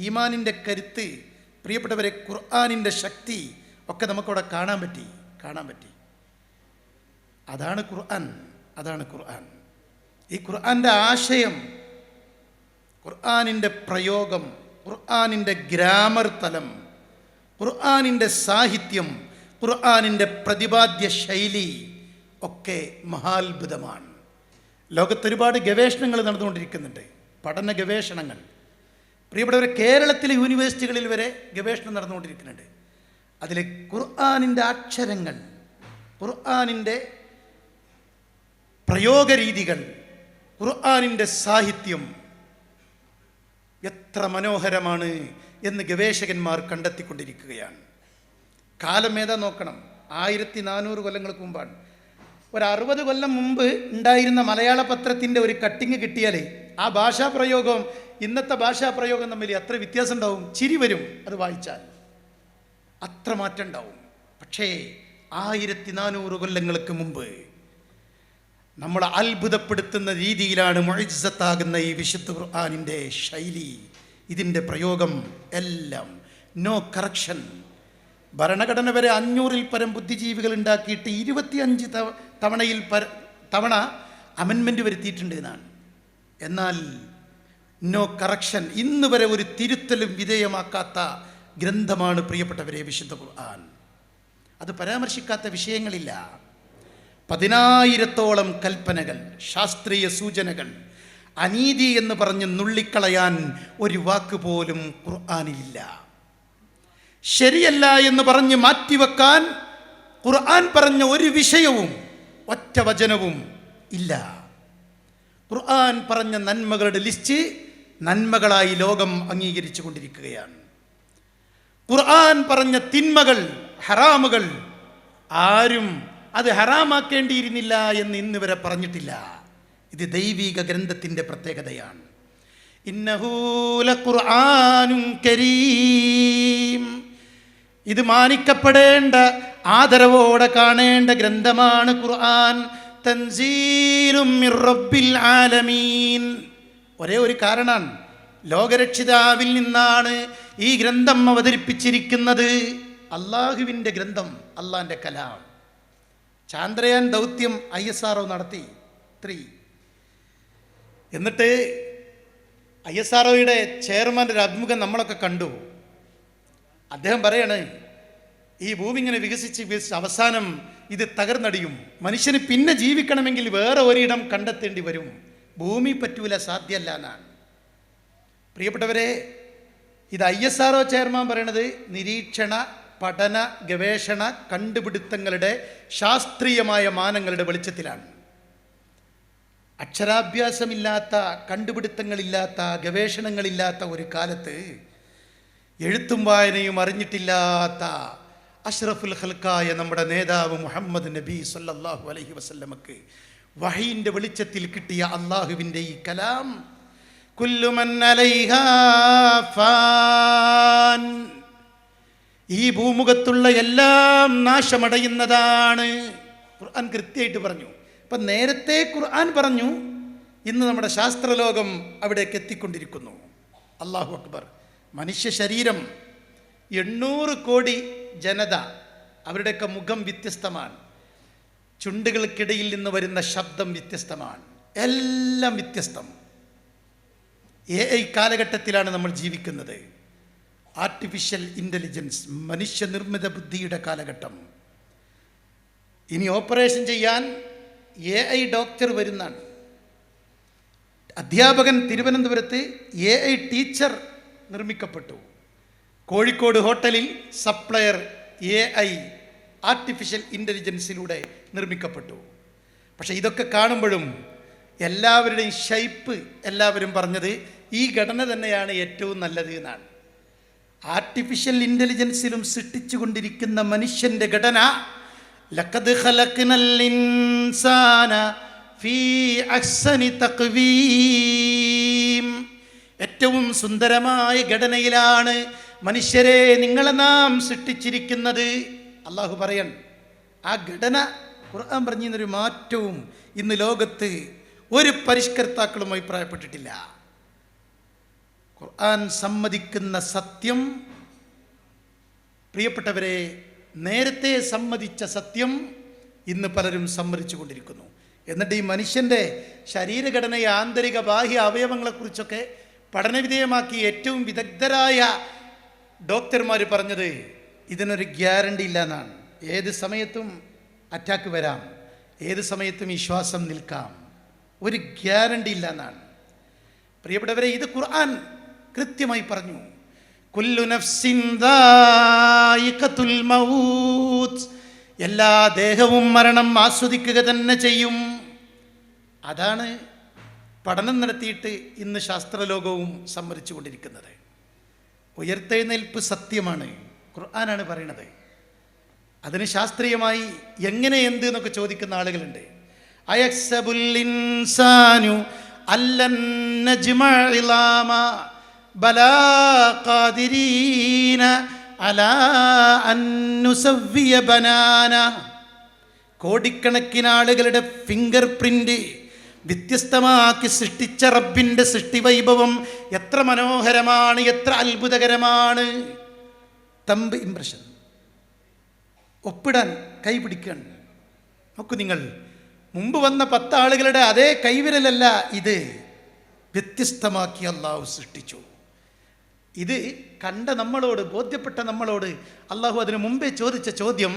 ഈമാനിൻ്റെ കരുത്ത്, പ്രിയപ്പെട്ടവരെ ഖുർആനിൻ്റെ ശക്തി ഒക്കെ നമുക്കവിടെ കാണാൻ പറ്റി. അതാണ് ഖുർആൻ. ഈ ഖുർആൻ്റെ ആശയം, ഖുർആനിൻ്റെ പ്രയോഗം, ഖുർആനിൻ്റെ ഗ്രാമർ തലം, ഖുർആനിൻ്റെ സാഹിത്യം, ഖുർആനിൻ്റെ പ്രതിപാദ്യ ശൈലി ഒക്കെ മഹാത്ഭുതമാണ്. ലോകത്തൊരുപാട് ഗവേഷണങ്ങൾ നടന്നുകൊണ്ടിരിക്കുന്നുണ്ട്, പഠന ഗവേഷണങ്ങൾ. പ്രിയപ്പെട്ടവരെ, കേരളത്തിലെ യൂണിവേഴ്സിറ്റികളിൽ വരെ ഗവേഷണം നടന്നുകൊണ്ടിരിക്കുന്നുണ്ട്. അതിൽ ഖുർആനിൻ്റെ അക്ഷരങ്ങൾ, ഖുർആനിൻ്റെ പ്രയോഗരീതികൾ, ഖുർആനിൻ്റെ സാഹിത്യം എത്ര മനോഹരമാണ് എന്ന് ഗവേഷകന്മാർ കണ്ടെത്തിക്കൊണ്ടിരിക്കുകയാണ്. കാലം ഏതാ നോക്കണം. 1400 കൊല്ലങ്ങൾക്ക് മുമ്പാണ്. ഒരു 60 കൊല്ലം മുമ്പ് ഉണ്ടായിരുന്ന മലയാള പത്രത്തിൻ്റെ ഒരു കട്ടിങ് കിട്ടിയാൽ ആ ഭാഷാപ്രയോഗം ഇന്നത്തെ ഭാഷാപ്രയോഗം തമ്മിൽ എത്ര വ്യത്യാസം ഉണ്ടാവും. ചിരി വരും അത് വായിച്ചാൽ, അത്ര മാറ്റം ഉണ്ടാവും. പക്ഷേ 1400 കൊല്ലങ്ങൾക്ക് മുമ്പ് നമ്മൾ അത്ഭുതപ്പെടുത്തുന്ന രീതിയിലാണ് മുഅ്ജിസത്താകുന്ന ഈ വിശുദ്ധ ഖുർആനിൻ്റെ ശൈലി, ഇതിൻ്റെ പ്രയോഗം എല്ലാം. No correction. ഭരണഘടന വരെ 500-ൽ പരം ബുദ്ധിജീവികൾ ഉണ്ടാക്കിയിട്ട് 25 തവണ അമെൻമെൻറ്റ് വരുത്തിയിട്ടുണ്ട് എന്നാണ്. എന്നാൽ നോ കറക്ഷൻ, ഇന്ന് വരെ ഒരു തിരുത്തലും വിധേയമാക്കാത്ത ഗ്രന്ഥമാണ് പ്രിയപ്പെട്ടവരെ വിശുദ്ധ ഖുർആൻ. അത് പരാമർശിക്കാത്ത വിഷയങ്ങളില്ല. 10,000-ഓളം കൽപ്പനകൾ, ശാസ്ത്രീയ സൂചനകൾ, അനീതി എന്ന് പറഞ്ഞ് നുള്ളിക്കളയാൻ ഒരു വാക്ക് പോലും ഖുർആനിലില്ല. ശരിയല്ല എന്ന് പറഞ്ഞ് മാറ്റിവെക്കാൻ ഖുർആൻ പറഞ്ഞ ഒരു വിഷയവും ഒറ്റ വചനവും ഇല്ല. ഖുർആൻ പറഞ്ഞ നന്മകളുടെ ലിസ്റ്റ് നന്മകളായി ലോകം അംഗീകരിച്ചു കൊണ്ടിരിക്കുകയാണ്. ഖുർആൻ പറഞ്ഞ തിന്മകൾ, ഹറാമുകൾ ആരും അത് ഹറാമാക്കേണ്ടിയിരുന്നില്ല എന്ന് ഇന്ന് വരെ പറഞ്ഞിട്ടില്ല. ഇത് ദൈവിക ഗ്രന്ഥത്തിൻ്റെ പ്രത്യേകതയാണ്. ഇന്നഹു ലഖുർആനുൻ കരീം, ഇത് മാനിക്കപ്പെടേണ്ട, ആദരവോടെ കാണേണ്ട ഗ്രന്ഥമാണ് ഖുർആൻ. തൻസീലും മിർ റബ്ബിൽ ആലമീൻ. ഒരേ ഒരു കാരണമാണ്, ലോകരക്ഷിതാവിൽ നിന്നാണ് ഈ ഗ്രന്ഥം അവതരിപ്പിച്ചിരിക്കുന്നത്. അള്ളാഹുവിൻ്റെ ഗ്രന്ഥം, അള്ളാഹിൻ്റെ കലാം. ചാന്ദ്രയാൻ ദൗത്യം ISRO നടത്തി 3. എന്നിട്ട് ISROയുടെ ചെയർമാൻ്റെ ഒരു അഭിമുഖം നമ്മളൊക്കെ കണ്ടു. അദ്ദേഹം പറയാണ്, ഈ ഭൂമി ഇങ്ങനെ വികസിച്ച് അവസാനം ഇത് തകർന്നടിയും, മനുഷ്യന് പിന്നെ ജീവിക്കണമെങ്കിൽ വേറെ ഒരിടം കണ്ടെത്തേണ്ടി വരും, ഭൂമി പറ്റൂല, സാധ്യമല്ല എന്നാണ്. പ്രിയപ്പെട്ടവരെ, ഇത് ISRO ചെയർമാൻ പറയണത് നിരീക്ഷണ പഠന ഗവേഷണ കണ്ടുപിടുത്തങ്ങളുടെ ശാസ്ത്രീയമായ മാനങ്ങളുടെ വെളിച്ചത്തിലാണ്. അക്ഷരാഭ്യാസമില്ലാത്ത, കണ്ടുപിടുത്തങ്ങളില്ലാത്ത, ഗവേഷണങ്ങളില്ലാത്ത ഒരു കാലത്ത് എഴുത്തും വായനയും അറിഞ്ഞിട്ടില്ലാത്ത അഷ്റഫുൽ ഖൽക്കായ നമ്മുടെ നേതാവ് മുഹമ്മദ് നബി സല്ലല്ലാഹു അലൈഹി വസല്ലമക്ക് വഹീൻ്റെ വെളിച്ചത്തിൽ കിട്ടിയ അള്ളാഹുവിൻ്റെ ഈ കലാം, കുല്ലു മൻ അലൈഹാ ഫാൻ, ഈ ഭൂമുഖത്തുള്ള എല്ലാം നാശമടയുന്നതാണ്. ഖുർആൻ കൃത്യമായിട്ട് പറഞ്ഞു, അപ്പം നേരത്തെ ഖുർആൻ പറഞ്ഞു, ഇന്ന് നമ്മുടെ ശാസ്ത്രലോകം അവിടേക്ക് എത്തിക്കൊണ്ടിരിക്കുന്നു. അല്ലാഹു അക്ബർ. മനുഷ്യ ശരീരം 800 കോടി ജനത, അവരുടെയൊക്കെ മുഖം വ്യത്യസ്തമാണ്, ചുണ്ടുകൾക്കിടയിൽ നിന്ന് വരുന്ന ശബ്ദം വ്യത്യസ്തമാണ്, എല്ലാം വ്യത്യസ്തം. AI കാലഘട്ടത്തിലാണ് നമ്മൾ ജീവിക്കുന്നത്. ആർട്ടിഫിഷ്യൽ ഇൻ്റലിജൻസ്, മനുഷ്യനിർമ്മിത ബുദ്ധിയുടെ കാലഘട്ടം. ഇനി ഓപ്പറേഷൻ ചെയ്യാൻ AI ഡോക്ടർ വരുന്നതാണ്. അധ്യാപകൻ തിരുവനന്തപുരത്ത് AI ടീച്ചർ നിർമ്മിക്കപ്പെട്ടു. കോഴിക്കോട് ഹോട്ടലിൽ സപ്ലയർ AI ആർട്ടിഫിഷ്യൽ ഇൻ്റലിജൻസിലൂടെ നിർമ്മിക്കപ്പെട്ടു. പക്ഷേ ഇതൊക്കെ കാണുമ്പോഴും എല്ലാവരുടെയും ഷൈപ്പ്, എല്ലാവരും പറഞ്ഞത് ഈ ഘടന തന്നെയാണ് ഏറ്റവും നല്ലത് എന്നാണ്. ആർട്ടിഫിഷ്യൽ ഇൻ്റലിജൻസിലും സൃഷ്ടിച്ചുകൊണ്ടിരിക്കുന്ന മനുഷ്യൻ്റെ ഘടന, ലഖദ് ഖലഖ്നൽ ഇൻസാന ഫീ അഹ്സനി തഖ്വീം, ഏറ്റവും സുന്ദരമായ ഘടനയിലാണ് മനുഷ്യരെ നിങ്ങളെ നാം സൃഷ്ടിച്ചിരിക്കുന്നത്. അള്ളാഹു പറയൻ, ആ ഘടന ഖുർആൻ പറഞ്ഞൊരു മാറ്റവും ഇന്ന് ലോകത്ത് ഒരു പരിഷ്കർത്താക്കളും അഭിപ്രായപ്പെട്ടിട്ടില്ല. ഖുർആൻ സമ്മതിക്കുന്ന സത്യം, പ്രിയപ്പെട്ടവരെ, നേരത്തെ സമ്മതിച്ച സത്യം ഇന്ന് പലരും സമ്മതിച്ചു കൊണ്ടിരിക്കുന്നു. എന്നിട്ട് ഈ മനുഷ്യൻ്റെ ശരീരഘടനയെ, ആന്തരിക ബാഹ്യ അവയവങ്ങളെക്കുറിച്ചൊക്കെ പഠനവിധേയമാക്കി ഏറ്റവും വിദഗ്ധരായ ഡോക്ടർമാർ പറഞ്ഞത് ഇതിനൊരു ഗ്യാരണ്ടി ഇല്ല എന്നാണ്. ഏത് സമയത്തും അറ്റാക്ക് വരാം, ഏത് സമയത്തും ഈ ശ്വാസം നിൽക്കാം, ഒരു ഗ്യാരണ്ടി ഇല്ല എന്നാണ്. പ്രിയപ്പെട്ടവരെ, ഇത് ഖുർആൻ കൃത്യമായി പറഞ്ഞു. കുല്ലു നഫ്സിൻ ദായിഖത്തുൽ മൗത്ത്, എല്ലാ ദേഹവും മരണം ആസ്വദിക്കുക തന്നെ ചെയ്യും. അതാണ് പഠനം നടത്തിയിട്ട് ഇന്ന് ശാസ്ത്രലോകവും സമ്മതിച്ചു കൊണ്ടിരിക്കുന്നത്. ഉയർത്തെഴുന്നേൽപ്പ് സത്യമാണ്, ഖുർആനാണ് പറയണത്. അതിന് ശാസ്ത്രീയമായി എങ്ങനെ എന്ത് എന്നൊക്കെ ചോദിക്കുന്ന ആളുകളുണ്ട്. അയഹ്സബുൽ ഇൻസാനു അല്ലൻ നജ്മഅ ഇളാമ ബലാ ഖാദിരീന അലാ അൻ നുസവ്വിയ ബനാന. കോടിക്കണക്കിന് ആളുകളുടെ ഫിംഗർ പ്രിന്റ് വ്യത്യസ്തമാക്കി സൃഷ്ടിച്ച റബ്ബിൻ്റെ സൃഷ്ടിവൈഭവം എത്ര മനോഹരമാണ്, എത്ര അത്ഭുതകരമാണ്. തമ്പ് ഇംപ്രഷൻ, ഒപ്പിടാൻ കൈ പിടിക്കാൻ നോക്കൂ നിങ്ങൾ. മുമ്പ് വന്ന 10 ആളുകളുടെ അതേ കൈവിരലല്ല ഇത്, വ്യത്യസ്തമാക്കി അള്ളാഹു സൃഷ്ടിച്ചു. ഇത് കണ്ട നമ്മളോട്, ബോധ്യപ്പെട്ട നമ്മളോട് അള്ളാഹു അതിനു മുമ്പേ ചോദിച്ച ചോദ്യം,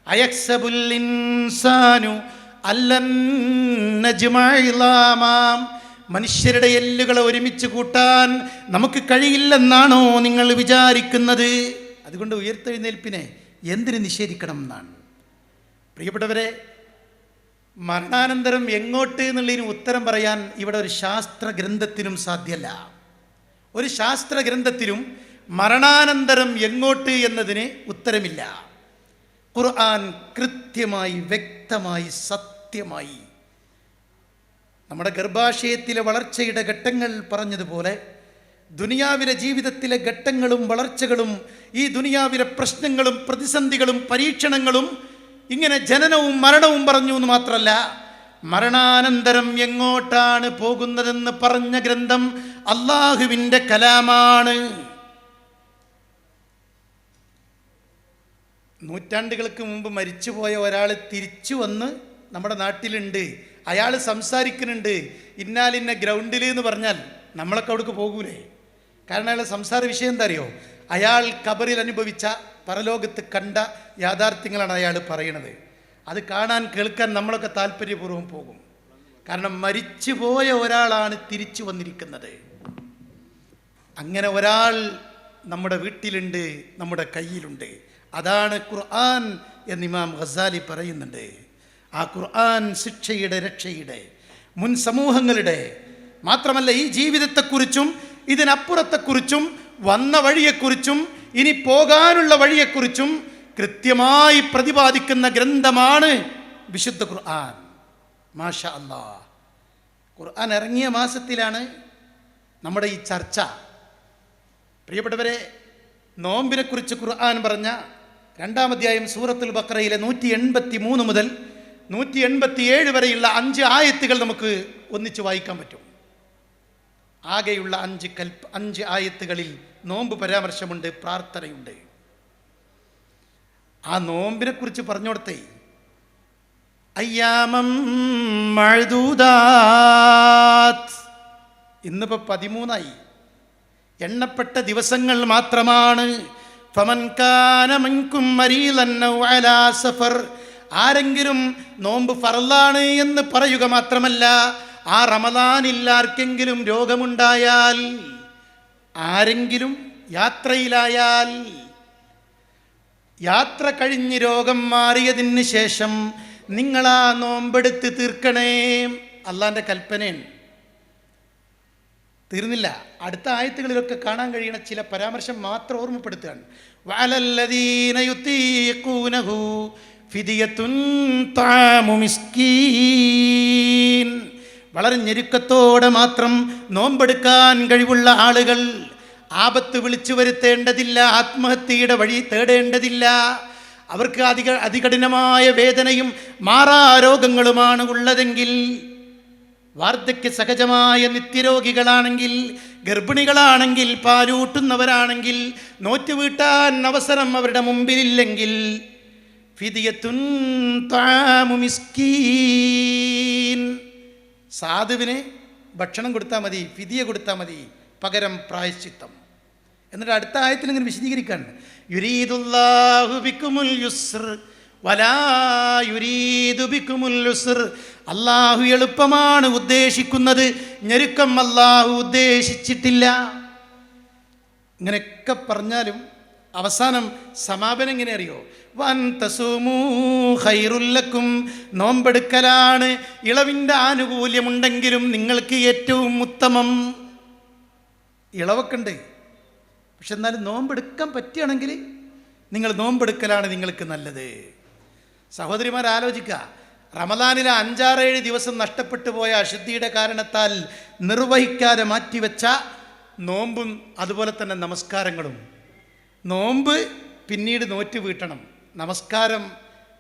അയഹ്സബുൽ ഇൻസാനു അല്ലൻ നജ്മഅ ഇളാമ, മനുഷ്യരുടെ എല്ലുകളെ ഒരുമിച്ച് കൂട്ടാൻ നമുക്ക് കഴിയില്ലെന്നാണോ നിങ്ങൾ വിചാരിക്കുന്നത്? അതുകൊണ്ട് ഉയർത്തെഴുന്നേൽപ്പിനെ എന്തിന് നിഷേധിക്കണം എന്നാണ്. പ്രിയപ്പെട്ടവരെ, മരണാനന്തരം എങ്ങോട്ട് എന്നുള്ളതിന് ഉത്തരം പറയാൻ ഇവിടെ ഒരു ശാസ്ത്ര ഗ്രന്ഥത്തിനും സാധ്യമല്ല. ഒരു ശാസ്ത്ര ഗ്രന്ഥത്തിലും മരണാനന്തരം എങ്ങോട്ട് എന്നതിന് ഉത്തരമില്ല. ഖുർആൻ കൃത്യമായി, വ്യക്തമായി, സത്യമായി നമ്മുടെ ഗർഭാശയത്തിലെ വളർച്ചയുടെ ഘട്ടങ്ങൾ പറഞ്ഞതുപോലെ ദുനിയാവിലെ ജീവിതത്തിലെ ഘട്ടങ്ങളും വളർച്ചകളും, ഈ ദുനിയാവിലെ പ്രശ്നങ്ങളും പ്രതിസന്ധികളും പരീക്ഷണങ്ങളും, ഇങ്ങനെ ജനനവും മരണവും പറഞ്ഞു എന്ന് മാത്രമല്ല, മരണാനന്തരം എങ്ങോട്ടാണ് പോകുന്നതെന്ന് പറഞ്ഞ ഗ്രന്ഥം അള്ളാഹുവിൻ്റെ കലാമാണ്. നൂറ്റാണ്ടുകൾക്ക് മുമ്പ് മരിച്ചുപോയ ഒരാൾ തിരിച്ചു വന്ന് നമ്മുടെ നാട്ടിലുണ്ട്, അയാൾ സംസാരിക്കുന്നുണ്ട് ഇന്നാലിന്ന ഗ്രൗണ്ടിൽ എന്ന് പറഞ്ഞാൽ നമ്മളൊക്കെ അവിടേക്ക് പോകൂലേ? കാരണം അയാളുടെ സംസാര വിഷയം എന്താ അറിയോ? അയാൾ ഖബറിൽ അനുഭവിച്ച, പരലോകത്ത് കണ്ട യാഥാർത്ഥ്യങ്ങളാണ് അയാൾ പറയണത്. അത് കാണാൻ, കേൾക്കാൻ നമ്മളൊക്കെ താല്പര്യപൂർവ്വം പോകും. കാരണം മരിച്ചുപോയ ഒരാളാണ് തിരിച്ചു വന്നിരിക്കുന്നത്. അങ്ങനെ ഒരാൾ നമ്മുടെ വീട്ടിലുണ്ട്, നമ്മുടെ കയ്യിലുണ്ട്. അതാണ് ഖുർആൻ എന്ന് ഇമാം ഗസാലി പറയുന്നുണ്ട്. ആ ഖുർആൻ ശിക്ഷയുടെ, രക്ഷയുടെ, മുൻ സമൂഹങ്ങളുടെ, മാത്രമല്ല ഈ ജീവിതത്തെക്കുറിച്ചും ഇതിനപ്പുറത്തെക്കുറിച്ചും വന്ന വഴിയെക്കുറിച്ചും ഇനി പോകാനുള്ള വഴിയെക്കുറിച്ചും കൃത്യമായി പ്രതിപാദിക്കുന്ന ഗ്രന്ഥമാണ് വിശുദ്ധ ഖുർആൻ. മാഷാ അല്ലാഹ്. ഖുർആൻ ഇറങ്ങിയ മാസത്തിലാണ് നമ്മുടെ ഈ ചർച്ച. പ്രിയപ്പെട്ടവരെ, നോമ്പിനെക്കുറിച്ച് ഖുർആൻ പറഞ്ഞ 2-ാം അധ്യായം സൂറത്തുൽ ബഖറയിലെ 183 മുതൽ 187 വരെയുള്ള 5 ആയത്തുകൾ നമുക്ക് ഒന്നിച്ച് വായിക്കാൻ പറ്റും. ആകെയുള്ള 5 ആയത്തുകളിൽ നോമ്പ് പരാമർശമുണ്ട്, പ്രാർത്ഥനയുണ്ട്. ആ നോമ്പിനെ കുറിച്ച് പറഞ്ഞോടത്തെ അയ്യാമം മഅദൂദാത്ത്, ഇന്നിപ്പോൾ 13ആയി, എണ്ണപ്പെട്ട ദിവസങ്ങൾ മാത്രമാണ്. ഫമൻ കാന മിൻകും മരീളൻ ഔ അലാ സഫർ, ആരെങ്കിലും നോമ്പ് ഫർളാണ് എന്ന് പറയുക മാത്രമല്ല, ആ റമദാനിൽ ആർക്കെങ്കിലും രോഗമുണ്ടായാൽ, ആരെങ്കിലും യാത്രയിലായാൽ, യാത്ര കഴിഞ്ഞ് രോഗം മാറിയതിന് ശേഷം നിങ്ങളാ നോമ്പെടുത്ത് തീർക്കണേ. അള്ളാൻ്റെ കൽപ്പനയാണ്. തീർന്നില്ല, അടുത്ത ആയത്തുകളിലൊക്കെ കാണാൻ കഴിയുന്ന ചില പരാമർശം മാത്രം ഓർമ്മപ്പെടുത്തുകയാണ്. വഅലല്ലദീന യുതീഖൂനഹു ഫിദിയത്തുൻ തഅമു മിസ്കീൻ, വളരെ ഞെരുക്കത്തോടെ മാത്രം നോമ്പെടുക്കാൻ കഴിവുള്ള ആളുകൾ, ആപത്ത് വിളിച്ചു വരുത്തേണ്ടതില്ല, ആത്മഹത്യയുടെ വഴി തേടേണ്ടതില്ല, അവർക്ക് അതികഠിനമായ വേദനയും മാറാരോഗങ്ങളുമാണ് ഉള്ളതെങ്കിൽ, വാർദ്ധക്യ സഹജമായ നിത്യരോഗികളാണെങ്കിൽ, ഗർഭിണികളാണെങ്കിൽ, പാലൂട്ടുന്നവരാണെങ്കിൽ, നോറ്റുവീട്ടാൻ അവസരം അവരുടെ മുമ്പിലില്ലെങ്കിൽ, ഫിദിയത്തുൻ തഅമു മിസ്കീൻ, സാധുവിന് ഭക്ഷണം കൊടുത്താൽ മതി, ഫിദിയ കൊടുത്താൽ മതി, പകരം പ്രായശ്ചിത്തം. എന്നിട്ട് അടുത്ത ആയത്തിൽ ഇങ്ങനെ വിശദീകരിക്കാൻ, യുരീദുല്ലാഹു ബിക്കുമുൽ യുസ്ർ വലാ യുരീദു ബിക്കുമുൽ ഉസ്ർ, അല്ലാഹു എളുപ്പമാണ് ഉദ്ദേശിക്കുന്നത്, ഞെരുക്കം അല്ലാഹു ഉദ്ദേശിച്ചിട്ടില്ല. ഇങ്ങനെയൊക്കെ പറഞ്ഞാലും അവസാനം സമാപനം എങ്ങനെ അറിയോ? വൻ തസൂമൂ ഖൈറുൽ ലക്കും, നോമ്പെടുക്കലാണ് ഇളവിൻ്റെ ആനുകൂല്യമുണ്ടെങ്കിലും നിങ്ങൾക്ക് ഏറ്റവും ഉത്തമം. ഇളവൊക്കെ ഉണ്ട്, പക്ഷെ എന്നാലും നോമ്പെടുക്കാൻ പറ്റുകയാണെങ്കിൽ നിങ്ങൾ നോമ്പെടുക്കലാണ് നിങ്ങൾക്ക് നല്ലത്. സഹോദരിമാർ ആലോചിക്കുക, റമദാനിലെ 5-6-7 ദിവസം നഷ്ടപ്പെട്ടു പോയ അശുദ്ധിയുടെ കാരണത്താൽ നിർവഹിക്കാതെ മാറ്റിവെച്ച നോമ്പും അതുപോലെ തന്നെ നമസ്കാരങ്ങളും. നോമ്പ് പിന്നീട് നോറ്റ് വീട്ടണം, നമസ്കാരം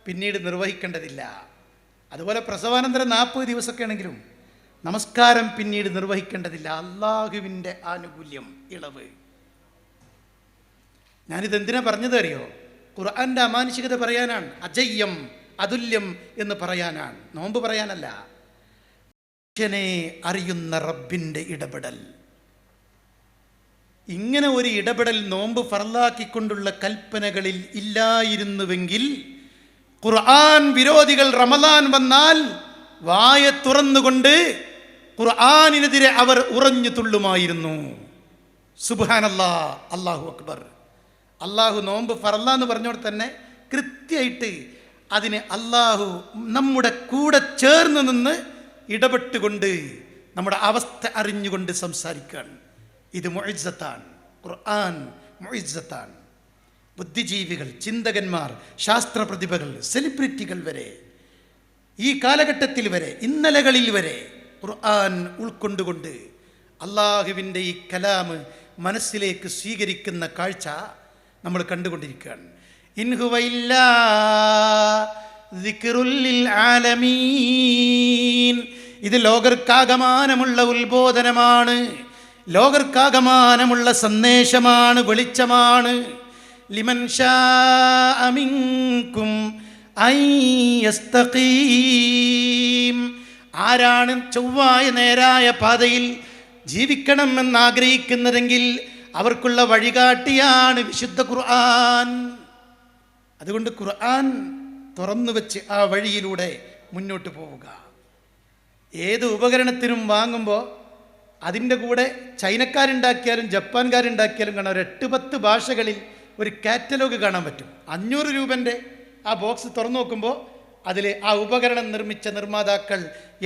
പിന്നീട് നിർവഹിക്കേണ്ടതില്ല. അതുപോലെ പ്രസവാനന്തരം 40 ദിവസമൊക്കെ ആണെങ്കിലും നമസ്കാരം പിന്നീട് നിർവഹിക്കേണ്ടതില്ല. അള്ളാഹുവിൻ്റെ ആനുകൂല്യം, ഇളവ്. ഞാനിതെന്തിനാ പറഞ്ഞത് അറിയോ? ഖുർആൻ്റെ അമാനുഷികത പറയാനാണ്, അജയ്യം അതുല്യം എന്ന് പറയാനാണ്, നോമ്പ് പറയാനല്ല. മനുഷ്യനെ അറിയുന്ന റബ്ബിൻ്റെ ഇടപെടൽ. ഇങ്ങനെ ഒരു ഇടപെടൽ നോമ്പ് ഫർളാക്കിക്കൊണ്ടുള്ള കൽപ്പനകളിൽ ഇല്ലായിരുന്നുവെങ്കിൽ ഖുർആൻ വിരോധികൾ റമദാൻ വന്നാൽ വായ തുറന്നുകൊണ്ട് ഖുർആനിനെതിരെ അവർ ഉറഞ്ഞു തുള്ളുമായിരുന്നു. സുബ്ഹാനല്ലാഹ്, അല്ലാഹു അക്ബർ. അള്ളാഹു നോമ്പ് ഫർള എന്ന് പറഞ്ഞോടെ തന്നെ കൃത്യമായിട്ട് അതിന് അള്ളാഹു നമ്മുടെ കൂടെ ചേർന്ന് നിന്ന് ഇടപെട്ടുകൊണ്ട് നമ്മുടെ അവസ്ഥ അറിഞ്ഞുകൊണ്ട് സംസാരിക്കുകയാണ്. ഇത് മുഇസ്സത്താണ്, ഖുർആൻ മുഇസ്സത്താണ്. ബുദ്ധിജീവികൾ, ചിന്തകന്മാർ, ശാസ്ത്ര പ്രതിഭകൾ, സെലിബ്രിറ്റികൾ വരെ ഈ കാലഘട്ടത്തിൽ വരെ, ഇന്നലകളിൽ വരെ ഖുർആൻ ഉൾക്കൊണ്ടുകൊണ്ട് അള്ളാഹുവിൻ്റെ ഈ കലാമ് മനസ്സിലേക്ക് സ്വീകരിക്കുന്ന കാഴ്ച നമ്മൾ കണ്ടുകൊണ്ടിരിക്കുകയാണ്. ഇൻഹുവ ഇല്ലാ ദിക്റുൽ ലിൽ ആലമീൻ, ഇത് ലോകർക്കാകമാനമുള്ള ഉത്ബോധനമാണ്, ലോകർക്കാകമാനമുള്ള സന്ദേശമാണ്, വെളിച്ചമാണ്. ലിമൻ ശാഅ മിൻകും അൻ യസ്തഖീം, ആരാണ് ചൊവ്വായ നേരായ പാതയിൽ ജീവിക്കണമെന്നാഗ്രഹിക്കുന്നതെങ്കിൽ അവർക്കുള്ള വഴികാട്ടിയാണ് വിശുദ്ധ ഖുർആൻ. അതുകൊണ്ട് ഖുർആൻ തുറന്നു വെച്ച് ആ വഴിയിലൂടെ മുന്നോട്ട് പോവുക. ഏത് ഉപകരണത്തിനും വാങ്ങുമ്പോൾ അതിൻ്റെ കൂടെ ചൈനക്കാരുണ്ടാക്കിയാലും ജപ്പാൻകാരുണ്ടാക്കിയാലും കാണാം, ഒരു 8-10 ഭാഷകളിൽ ഒരു കാറ്റലോഗ് കാണാൻ പറ്റും. 500 രൂപൻ്റെ ആ ബോക്സ് തുറന്നു നോക്കുമ്പോൾ അതിൽ ആ ഉപകരണം നിർമ്മിച്ച നിർമ്മാതാക്കൾ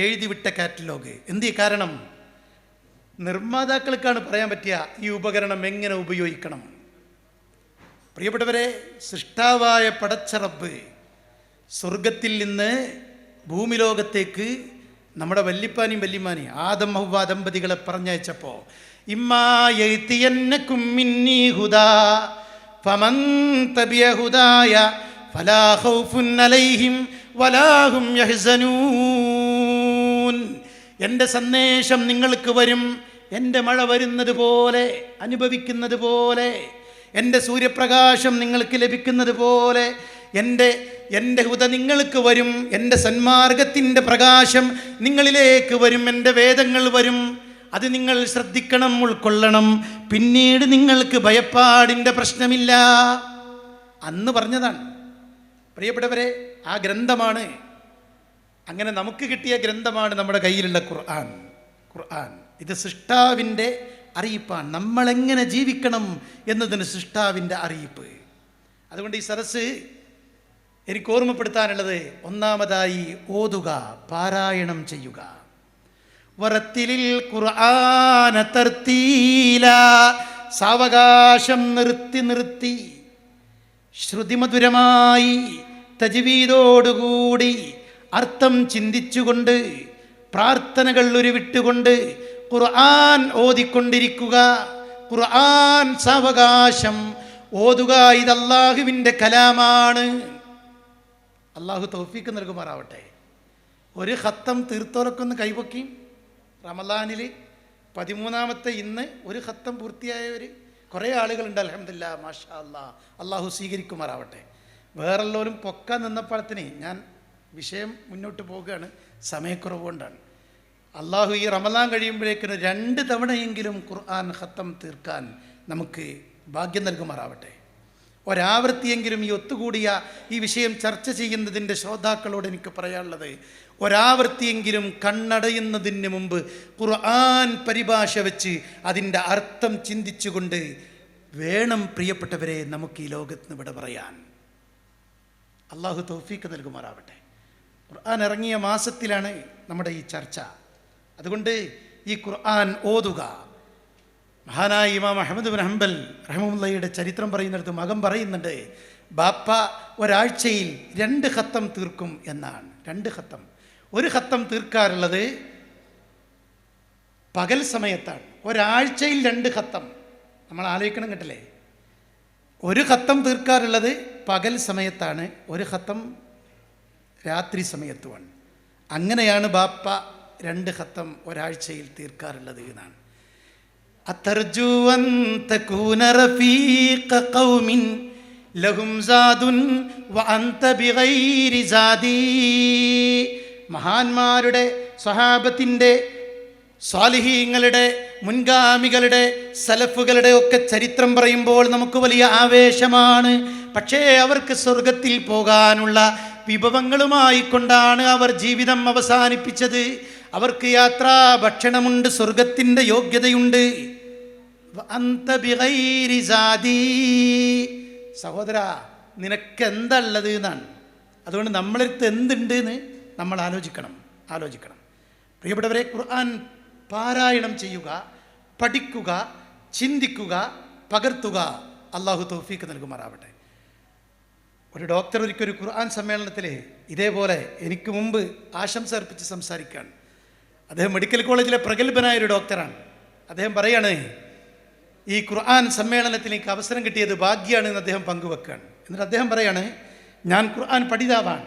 എഴുതിവിട്ട കാറ്റലോഗ്. എന്തീ കാരണം? നിർമ്മാതാക്കൾക്കാണ് പറയാൻ പറ്റുക ഈ ഉപകരണം എങ്ങനെ ഉപയോഗിക്കണം. പ്രിയപ്പെട്ടവരെ, സൃഷ്ടാവായ പടച്ച റബ്ബ് സ്വർഗത്തിൽ നിന്ന് ഭൂമി ലോകത്തേക്ക് നമ്മുടെ വല്ലിപ്പാനിയും വല്യമാനെയും ആദം ഹവ്വ ദമ്പതികളെ പറഞ്ഞയച്ചപ്പോൾ ഇമ്മാ യഅ്തിയന്നകും മിന്നീ ഹുദാ ഫമൻ തബിയ ഹുദായ ഫലാ ഖൗഫുൻ അലൈഹിം വലാഹും യഹ്സനൂൻ. എൻ്റെ സന്ദേശം നിങ്ങൾക്ക് വരും, എൻ്റെ മഴ വരുന്നത് പോലെ, അനുഭവിക്കുന്നത് പോലെ, എൻ്റെ സൂര്യപ്രകാശം നിങ്ങൾക്ക് ലഭിക്കുന്നത് പോലെ എൻ്റെ ഹുദ നിങ്ങൾക്ക് വരും, എൻ്റെ സന്മാർഗത്തിൻ്റെ പ്രകാശം നിങ്ങളിലേക്ക് വരും, എൻ്റെ വേദങ്ങൾ വരും. അത് നിങ്ങൾ ശ്രദ്ധിക്കണം, ഉൾക്കൊള്ളണം. പിന്നീട് നിങ്ങൾക്ക് ഭയപ്പാടിൻ്റെ പ്രശ്നമില്ല. അന്ന് പറഞ്ഞതാണ്. പ്രിയപ്പെട്ടവരെ, ആ ഗ്രന്ഥമാണ്, അങ്ങനെ നമുക്ക് കിട്ടിയ ഗ്രന്ഥമാണ് നമ്മുടെ കയ്യിലുള്ള ഖുർആൻ. ഇത് സൃഷ്ടാവിൻ്റെ അറിയിപ്പാണ്. നമ്മളെങ്ങനെ ജീവിക്കണം എന്നതിന് സൃഷ്ടാവിൻ്റെ അറിയിപ്പ്. അതുകൊണ്ട് ഈ സദസ്സ് എനിക്ക് ഓർമ്മപ്പെടുത്താനുള്ളത്, ഒന്നാമതായി ഓതുക, പാരായണം ചെയ്യുക. വറത്തിലിൽ ഖുർആന തർത്തീല, സാവകാശം നിർത്തി ശ്രുതിമധുരമായി തജ്വീദോടുകൂടി അർത്ഥം ചിന്തിച്ചുകൊണ്ട് പ്രാർത്ഥനകൾ ഉരുവിട്ടുകൊണ്ട് ഖുർആൻ ഓതിക്കൊണ്ടിരിക്കുക. ഖുർആൻ സാവകാശം ഓതുക. ഇത് അല്ലാഹുവിൻ്റെ കലാമാണ്. അള്ളാഹു തൗഫീക്ക് നൽകുമാറാവട്ടെ. ഒരു ഖത്തം തീർത്തോലൊക്കൊന്ന് കൈപൊക്കി. റമദാനിൽ 13ാമത്തെ ഇന്ന് ഒരു ഖത്തം പൂർത്തിയായവർ കുറേ ആളുകളുണ്ട്. അൽഹംദുലില്ലാ, മാഷാ അല്ലാഹ്, അള്ളാഹു സ്വീകരിക്കുമാറാവട്ടെ. വേറെല്ലാവരും പൊക്കാൻ നിന്നപ്പോഴത്തിന് ഞാൻ വിഷയം മുന്നോട്ട് പോകുകയാണ്, സമയക്കുറവ് കൊണ്ടാണ്. അള്ളാഹു ഈ റമദാൻ കഴിയുമ്പോഴേക്കിന് 2 തവണയെങ്കിലും ഖുർആൻ ഖത്തം തീർക്കാൻ നമുക്ക് ഭാഗ്യം നൽകുമാറാവട്ടെ. ഒരാവർത്തിയെങ്കിലും ഈ ഒത്തുകൂടിയ ഈ വിഷയം ചർച്ച ചെയ്യുന്നതിൻ്റെ ശ്രോതാക്കളോട് എനിക്ക് പറയാനുള്ളത്, ഒരാവർത്തിയെങ്കിലും കണ്ണടയുന്നതിന് മുമ്പ് ഖുർആൻ പരിഭാഷ വെച്ച് അതിൻ്റെ അർത്ഥം ചിന്തിച്ചുകൊണ്ട് വേണം പ്രിയപ്പെട്ടവരെ നമുക്ക് ഈ ലോകത്ത് നിന്ന് ഇവിടെ പറയാൻ. അള്ളാഹു തൗഫീക്ക് നൽകുമാറാവട്ടെ. ഖുർആൻ ഇറങ്ങിയ മാസത്തിലാണ് നമ്മുടെ ഈ ചർച്ച. അതുകൊണ്ട് ഈ ഖുർആൻ ഓതുക. മഹാനായ ഇമാം അഹ്മദ് ബിൻ ഹംബൽ റഹ്മത്തുള്ളാഹിയുടെ ചരിത്രം പറയുന്നിടത്ത് മകൻ പറയുന്നുണ്ട്, ബാപ്പ ഒരാഴ്ചയിൽ 2 ഖത്തം തീർക്കും എന്നാണ്. 2 ഖത്തം. ഒരു ഖത്തം തീർക്കാറുള്ളത് പകൽ സമയത്താണ്. ഒരാഴ്ചയിൽ 2 ഖത്തം. നമ്മൾ ആലോചിക്കണം കേട്ടല്ലേ. ഒരു ഖത്തം തീർക്കാറുള്ളത് പകൽ സമയത്താണ്, ഒരു ഖത്തം രാത്രി സമയത്തുമാണ്. അങ്ങനെയാണ് ബാപ്പ 2 ഖത്തം ഒരാഴ്ചയിൽ തീർക്കാറുള്ളത് എന്നാണ്. അത്തർജു അൻ തകൂന റഫീഖ ഖൗമിൻ ലഹും സാദുൻ വ അൻത ബിഗൈരി സാദി. മഹാന്മാരുടെ, സ്വഹാബത്തിൻ്റെ, സ്വാലിഹീങ്ങളുടെ, മുൻഗാമികളുടെ, സലഫുകളുടെ ഒക്കെ ചരിത്രം പറയുമ്പോൾ നമുക്ക് വലിയ ആവേശമാണ്. പക്ഷേ അവർക്ക് സ്വർഗത്തിൽ പോകാനുള്ള വിഭവങ്ങളുമായി കൊണ്ടാണ് അവർ ജീവിതം അവസാനിപ്പിച്ചത്. അവർക്ക് യാത്രാ ഭക്ഷണമുണ്ട്, സ്വർഗത്തിൻ്റെ യോഗ്യതയുണ്ട്. സഹോദര, നിനക്ക് എന്താ ഉള്ളത് എന്നാണ്. അതുകൊണ്ട് നമ്മളടുത്ത് എന്തുണ്ട് എന്ന് നമ്മൾ ആലോചിക്കണം. പ്രിയപ്പെട്ടവരെ, ഖുർആൻ പാരായണം ചെയ്യുക, പഠിക്കുക, ചിന്തിക്കുക, പകർത്തുക. അള്ളാഹു തൗഫീക്ക് നൽകുമാറാവട്ടെ. ഒരു ഡോക്ടർ ഒരിക്കലും ഖുർആൻ സമ്മേളനത്തിൽ ഇതേപോലെ എനിക്ക് മുമ്പ് ആശംസ അർപ്പിച്ച് സംസാരിക്കുകയാണ്. അദ്ദേഹം മെഡിക്കൽ കോളേജിലെ പ്രഗത്ഭനായൊരു ഡോക്ടറാണ്. അദ്ദേഹം പറയാണ്, ഈ ഖുർആൻ സമ്മേളനത്തിൽ എനിക്ക് അവസരം കിട്ടിയത് ഭാഗ്യമാണെന്ന് അദ്ദേഹം പങ്കുവെക്കുകയാണ്. എന്നിട്ട് അദ്ദേഹം പറയാണ്, ഞാൻ ഖുർആൻ പഠിതാവാണ്,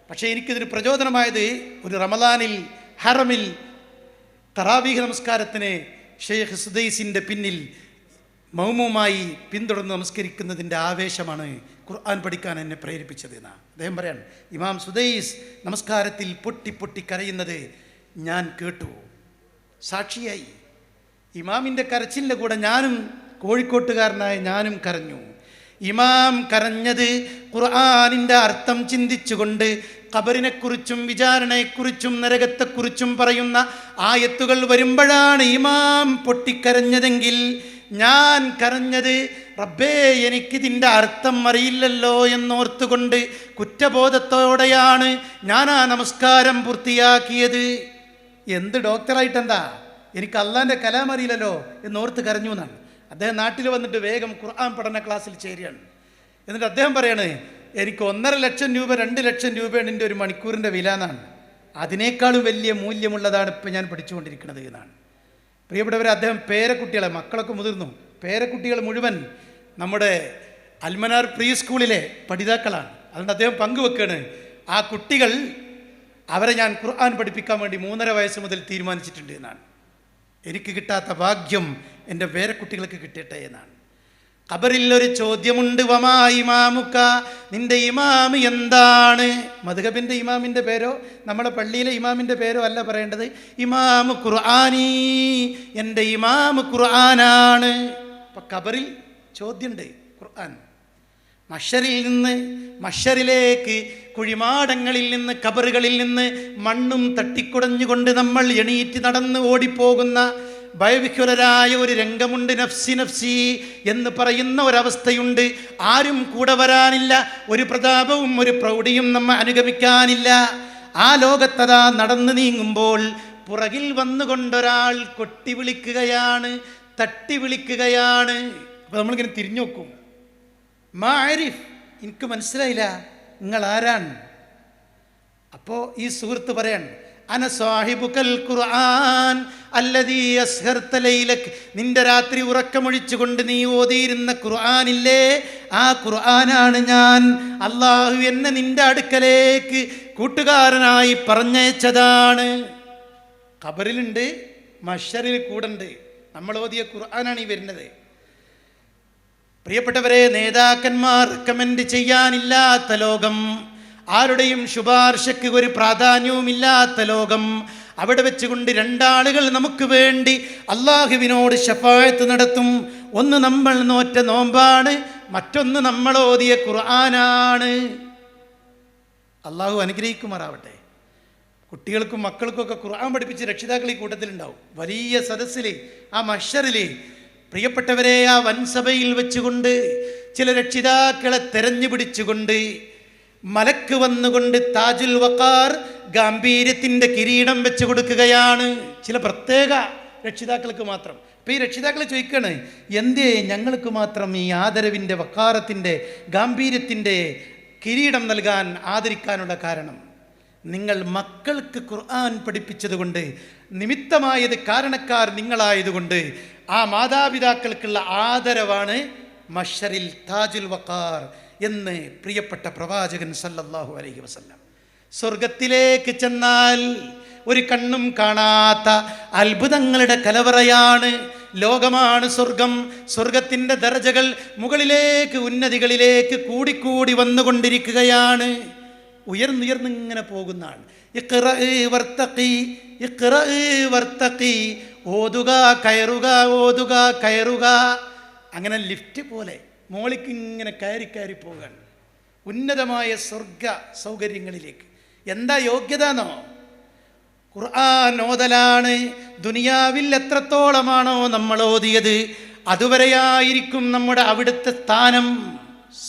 പക്ഷേ എനിക്കിതൊരു പ്രചോദനമായത് ഒരു റമദാനിൽ ഹറമിൽ തറാവീഹ് നമസ്കാരത്തിന് ഷെയ്ഖ് സുദൈസിൻ്റെ പിന്നിൽ മൗമുമായി പിന്തുടർന്ന് നമസ്കരിക്കുന്നതിൻ്റെ ആവേശമാണ് ഖുർആൻ പഠിക്കാൻ എന്നെ പ്രേരിപ്പിച്ചത് എന്നാണ് അദ്ദേഹം പറയാണ്. ഇമാം സുദൈസ് നമസ്കാരത്തിൽ പൊട്ടി കരയുന്നത് ഞാൻ കേട്ടു, സാക്ഷിയായി. ഇമാമിൻ്റെ കരച്ചിലിൻ്റെ കൂടെ ഞാനും, കോഴിക്കോട്ടുകാരനായ ഞാനും കരഞ്ഞു. ഇമാം കരഞ്ഞത് ഖുർആനിൻ്റെ അർത്ഥം ചിന്തിച്ചുകൊണ്ട് ഖബറിനെക്കുറിച്ചും വിചാരണയെക്കുറിച്ചും നരകത്തെക്കുറിച്ചും പറയുന്ന ആയത്തുകൾ വരുമ്പോഴാണ് ഇമാം പൊട്ടിക്കരഞ്ഞതെങ്കിൽ ഞാൻ കരഞ്ഞത് റബ്ബേ എനിക്കിതിൻ്റെ അർത്ഥം അറിയില്ലല്ലോ എന്നോർത്തുകൊണ്ട് കുറ്റബോധത്തോടെയാണ് ഞാൻ ആ നമസ്കാരം പൂർത്തിയാക്കിയത്. എന്ത് ഡോക്ടറായിട്ടെന്താ, എനിക്ക് അള്ളാൻ്റെ കലാം അറിയില്ലല്ലോ എന്നോർത്ത് കരഞ്ഞു എന്നാണ്. അദ്ദേഹം നാട്ടിൽ വന്നിട്ട് വേഗം ഖുർആൻ പഠന ക്ലാസ്സിൽ ചേരുകയാണ്. എന്നിട്ട് അദ്ദേഹം പറയാണ്, എനിക്ക് 1.5 ലക്ഷം രൂപ 2 ലക്ഷം രൂപയാണ് എൻ്റെ ഒരു മണിക്കൂറിൻ്റെ വില എന്നാണ്. അതിനേക്കാളും വലിയ മൂല്യമുള്ളതാണ് ഇപ്പം ഞാൻ പഠിച്ചുകൊണ്ടിരിക്കുന്നത് എന്നാണ്. പ്രിയപ്പെട്ടവരെ, അദ്ദേഹം പേരക്കുട്ടികളെ, മക്കളൊക്കെ മുതിർന്നു, പേരക്കുട്ടികൾ മുഴുവൻ നമ്മുടെ അൽമനാർ പ്രീ സ്കൂളിലെ പഠിതാക്കളാണ്. അതുകൊണ്ട് അദ്ദേഹം പങ്കുവെക്കുകയാണ്, ആ കുട്ടികൾ അവരെ ഞാൻ ഖുർആൻ പഠിപ്പിക്കാൻ വേണ്ടി 3.5 വയസ്സ് മുതൽ തീരുമാനിച്ചിട്ടുണ്ട് എന്നാണ്. എനിക്ക് കിട്ടാത്ത ഭാഗ്യം എൻ്റെ പേരക്കുട്ടികൾക്ക് കിട്ടട്ടെ എന്നാണ്. ഖബറിൽ ഒരു ചോദ്യമുണ്ട്, വമാ ഇമാമുക്ക, നിന്റെ ഇമാമ് എന്താണ്? മദ്ഹബിൻ്റെ ഇമാമിൻ്റെ പേരോ നമ്മുടെ പള്ളിയിലെ ഇമാമിൻ്റെ പേരോ അല്ല പറയേണ്ടത്. ഇമാമ് ഖുർആനി, എൻ്റെ ഇമാമ് ഖുർആനാണ്. അപ്പം ഖബറിൽ ചോദ്യമുണ്ട്. ഖുർആൻ മഹ്ശറിലേക്ക് കുഴിമാടങ്ങളിൽ നിന്ന് ഖബറുകളിൽ നിന്ന് മണ്ണും തട്ടിക്കുടഞ്ഞുകൊണ്ട് നമ്മൾ എണീറ്റ് നടന്ന് ഓടിപ്പോകുന്ന ഭയവിഹ്വലരായ ഒരു രംഗമുണ്ട്. നഫ്സി നഫ്സി എന്ന് പറയുന്ന ഒരവസ്ഥയുണ്ട്. ആരും കൂടെ വരാനില്ല, ഒരു പ്രതാപവും ഒരു പ്രൗഢിയും നമ്മെ അനുഗമിക്കാനില്ല. ആ ലോകത്തതാ നടന്നു നീങ്ങുമ്പോൾ പുറകിൽ വന്നുകൊണ്ടൊരാൾ കൊട്ടി വിളിക്കുകയാണ്, തട്ടി വിളിക്കുകയാണ്. അപ്പോൾ നമ്മളിങ്ങനെ തിരിഞ്ഞു നോക്കും. മാരിഫ്, എനിക്ക് മനസ്സിലായില്ല, നിങ്ങൾ ആരാണ്? അപ്പോൾ ഈ സുഹൃത്ത് പറയാൻ, അന സാഹിബുക്കൽ ഖുർആൻ അല്ലദീ അസ്ഹർത ലൈലക്, നിന്റെ രാത്രി ഉറക്കമൊഴിച്ചുകൊണ്ട് നീ ഓതിയിരുന്ന ഖുർആനില്ലേ, ആ ഖുർആനാണ് ഞാൻ. അള്ളാഹു എന്നെ നിന്റെ അടുക്കലേക്ക് കൂട്ടുകാരനായി പറഞ്ഞയച്ചതാണ്. ഖബറിലുണ്ട്, മഹ്ശറിൽ കൂടെണ്ട്. നമ്മൾ ഓതിയ ഖുർആനാണ് ഈ വരുന്നത്. പ്രിയപ്പെട്ടവരെ, നേതാക്കന്മാർ റെക്കമെൻഡ് ചെയ്യാനില്ലാത്ത ലോകം, ആരുടെയും ശുപാർശയ്ക്ക് ഒരു പ്രാധാന്യവുമില്ലാത്ത ലോകം, അവിടെ വെച്ചുകൊണ്ട് 2 ആളുകൾ നമുക്ക് വേണ്ടി അള്ളാഹുവിനോട് ശഫാഅത്ത് നടത്തും. ഒന്ന് നമ്മൾ നോറ്റ നോമ്പാണ്, മറ്റൊന്ന് നമ്മൾ ഓതിയ ഖുർആനാണ്. അള്ളാഹു അനുഗ്രഹിക്കുമാറാവട്ടെ. കുട്ടികൾക്കും മക്കൾക്കും ഒക്കെ ഖുർആൻ പഠിപ്പിച്ച് രക്ഷിതാക്കൾ ഈ കൂട്ടത്തിലുണ്ടാവും. വലിയ സദസ്സിൽ, ആ മഹ്ശറിൽ പ്രിയപ്പെട്ടവരെ, ആ വൻസഭയിൽ വെച്ചുകൊണ്ട് ചില രക്ഷിതാക്കളെ തെരഞ്ഞു പിടിച്ചുകൊണ്ട് മലക്ക് വന്നുകൊണ്ട് താജുൽ വഖാർ, ഗാംഭീര്യത്തിൻ്റെ കിരീടം വെച്ച് കൊടുക്കുകയാണ്. ചില പ്രത്യേക രക്ഷിതാക്കൾക്ക് മാത്രം. അപ്പോൾ ഈ രക്ഷിതാക്കൾ ചോദിക്കുകയാണ്, എന്തേ ഞങ്ങൾക്ക് മാത്രം ഈ ആദരവിൻ്റെ, വഖാറത്തിൻ്റെ, ഗാംഭീര്യത്തിൻ്റെ കിരീടം നൽകാൻ, ആദരിക്കാനുള്ള കാരണം? നിങ്ങൾ മക്കൾക്ക് ഖുർആൻ പഠിപ്പിച്ചതുകൊണ്ട്, നിമിത്തമായത് കാരണക്കാർ നിങ്ങളായതുകൊണ്ട്, ആ മാതാപിതാക്കൾക്കുള്ള ആദരവാണ് മഹ്ശറിൽ താജുൽ വഖാർ എന്ന് പ്രിയപ്പെട്ട പ്രവാചകൻ സല്ലല്ലാഹു അലൈഹി വസല്ലം. സ്വർഗത്തിലേക്ക് ചെന്നാൽ ഒരു കണ്ണും കാണാത്ത അത്ഭുതങ്ങളുടെ കലവറയാണ്, ലോകമാണ് സ്വർഗം. സ്വർഗത്തിൻ്റെ ദർജകൾ മുകളിലേക്ക്, ഉന്നതികളിലേക്ക് കൂടിക്കൂടി വന്നുകൊണ്ടിരിക്കുകയാണ്. ഉയർന്നിങ്ങനെ പോകുന്നതാണ്. ഓതുക കയറുക, ഓതുക കയറുക, അങ്ങനെ ലിഫ്റ്റ് പോലെ മോളിക്ക് ഇങ്ങനെ കയറി കയറി പോവുകയാണ് ഉന്നതമായ സ്വർഗ സൗകര്യങ്ങളിലേക്ക്. എന്താ യോഗ്യത എന്നോ? ഖുർആൻ ഓതലാണ്. ദുനിയാവിൽ എത്രത്തോളമാണോ നമ്മൾ ഓതിയത്, അതുവരെയായിരിക്കും നമ്മുടെ അവിടുത്തെ സ്ഥാനം.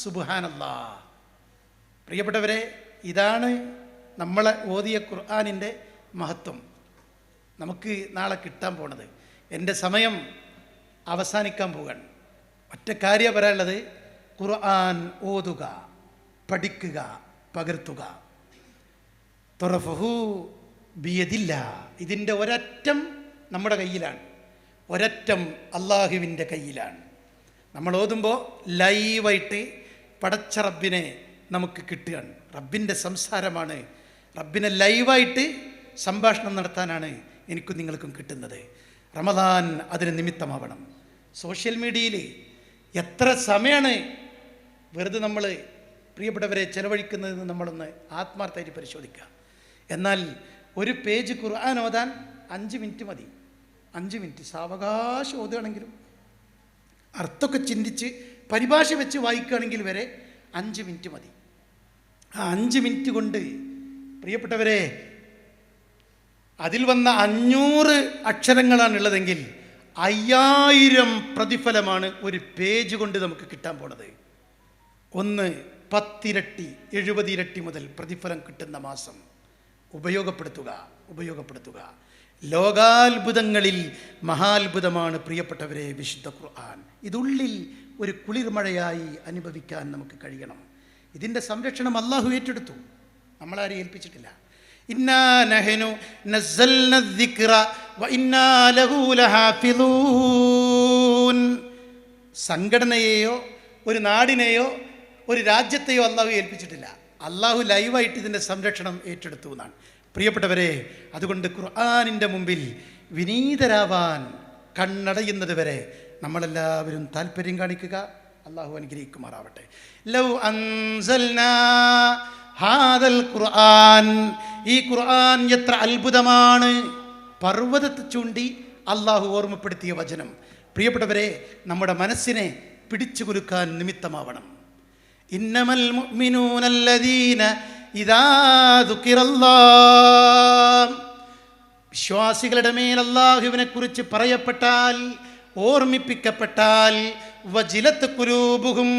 സുബ്ഹാനല്ലാഹ്. പ്രിയപ്പെട്ടവരെ, ഇതാണ് നമ്മളെ ഓതിയ ഖുർആനിൻ്റെ മഹത്വം നമുക്ക് നാളെ കിട്ടാൻ പോണത്. എൻ്റെ സമയം അവസാനിക്കാൻ പോവുകയാണ്. ഒറ്റ കാര്യം പറയാനുള്ളത്, ഖുർആൻ ഓതുക, പഠിക്കുക, പകർത്തുക. തുറഫഹു ബിയദില്ല, ഇതിൻ്റെ ഒരറ്റം നമ്മുടെ കയ്യിലാണ്, ഒരറ്റം അള്ളാഹുവിൻ്റെ കയ്യിലാണ്. നമ്മൾ ഓതുമ്പോൾ ലൈവായിട്ട് പടച്ച റബ്ബിനെ നമുക്ക് കിട്ടുകയാണ്. റബ്ബിൻ്റെ സംസാരമാണ്. റബ്ബിനെ ലൈവായിട്ട് സംഭാഷണം നടത്താനാണ് എനിക്കും നിങ്ങൾക്കും കിട്ടുന്നത്. റമദാൻ അതിന് നിമിത്തമാവണം. സോഷ്യൽ മീഡിയയിൽ എത്ര സമയമാണ് വെറുതെ നമ്മൾ പ്രിയപ്പെട്ടവരെ ചെലവഴിക്കുന്നതെന്ന് നമ്മളൊന്ന് ആത്മാർത്ഥമായിട്ട് പരിശോധിക്കുക. എന്നാൽ ഒരു പേജ് ഖുർആൻ ഓതാൻ 5 മിനിറ്റ് മതി. 5 മിനിറ്റ് സാവകാശം ഓതുകയാണെങ്കിലും, അർത്ഥമൊക്കെ ചിന്തിച്ച് പരിഭാഷ വെച്ച് വായിക്കുകയാണെങ്കിൽ വരെ 5 മിനിറ്റ് മതി. ആ 5 മിനിറ്റ് കൊണ്ട് പ്രിയപ്പെട്ടവരെ, അതിൽ വന്ന 500 അക്ഷരങ്ങളാണുള്ളതെങ്കിൽ 5000 പ്രതിഫലമാണ് ഒരു പേജ് കൊണ്ട് നമുക്ക് കിട്ടാൻ പോണത്. 10 ഇരട്ടി 70 ഇരട്ടി മുതൽ പ്രതിഫലം കിട്ടുന്ന മാസം. ഉപയോഗപ്പെടുത്തുക. ലോകാത്ഭുതങ്ങളിൽ മഹാത്ഭുതമാണ് പ്രിയപ്പെട്ടവരെ വിശുദ്ധ ഖുർആൻ. ഇതുള്ളിൽ ഒരു കുളിർമഴയായി അനുഭവിക്കാൻ നമുക്ക് കഴിയണം. ഇതിൻ്റെ സംരക്ഷണം അള്ളാഹു ഏറ്റെടുത്തു, നമ്മളാരും ഏൽപ്പിച്ചിട്ടില്ല. ഇന്നാ നഹ്നു നസ്സൽന الذിക്റ വഇന്നാ ലഹു ലഹാഫിളൂൻ. സംഘടനയെയോ ഒരു നാടിനെയോ ഒരു രാജ്യത്തെയോ അള്ളാഹു ഏൽപ്പിച്ചിട്ടില്ല. അള്ളാഹു ലൈവായിട്ട് ഇതിൻ്റെ സംരക്ഷണം ഏറ്റെടുത്തു എന്നാണ്. പ്രിയപ്പെട്ടവരെ, അതുകൊണ്ട് ഖുർആനിൻ്റെ മുമ്പിൽ വിനീതരാവാൻ കണ്ണടയുന്നത് വരെ നമ്മളെല്ലാവരും താല്പര്യം കാണിക്കുക. അള്ളാഹു അനുഗ്രഹിക്കുമാറാവട്ടെ. ലൗ അൻസൽനാ ഹാദൽ ഖുർആൻ, ഈ ഖുർആൻ എത്ര അത്ഭുതമാണ്. പർവ്വതത്തെ ചൂണ്ടി അള്ളാഹു ഓർമ്മപ്പെടുത്തിയ വചനം പ്രിയപ്പെട്ടവരെ നമ്മുടെ മനസ്സിനെ പിടിച്ചു കുലുക്കാൻ നിമിത്തമാവണം. ഇന്നമൽ മുഅ്മിനൂനല്ലദീന ഇദാ ദുകിറല്ലാഹ്, വിശ്വാസികളുടെ മേൽ അല്ലാഹുവിനെ കുറിച്ച് പറയപ്പെട്ടാൽ, ഓർമ്മിപ്പിക്കപ്പെട്ടാൽ, വജിലത്ത് ഖുലൂബുഹും,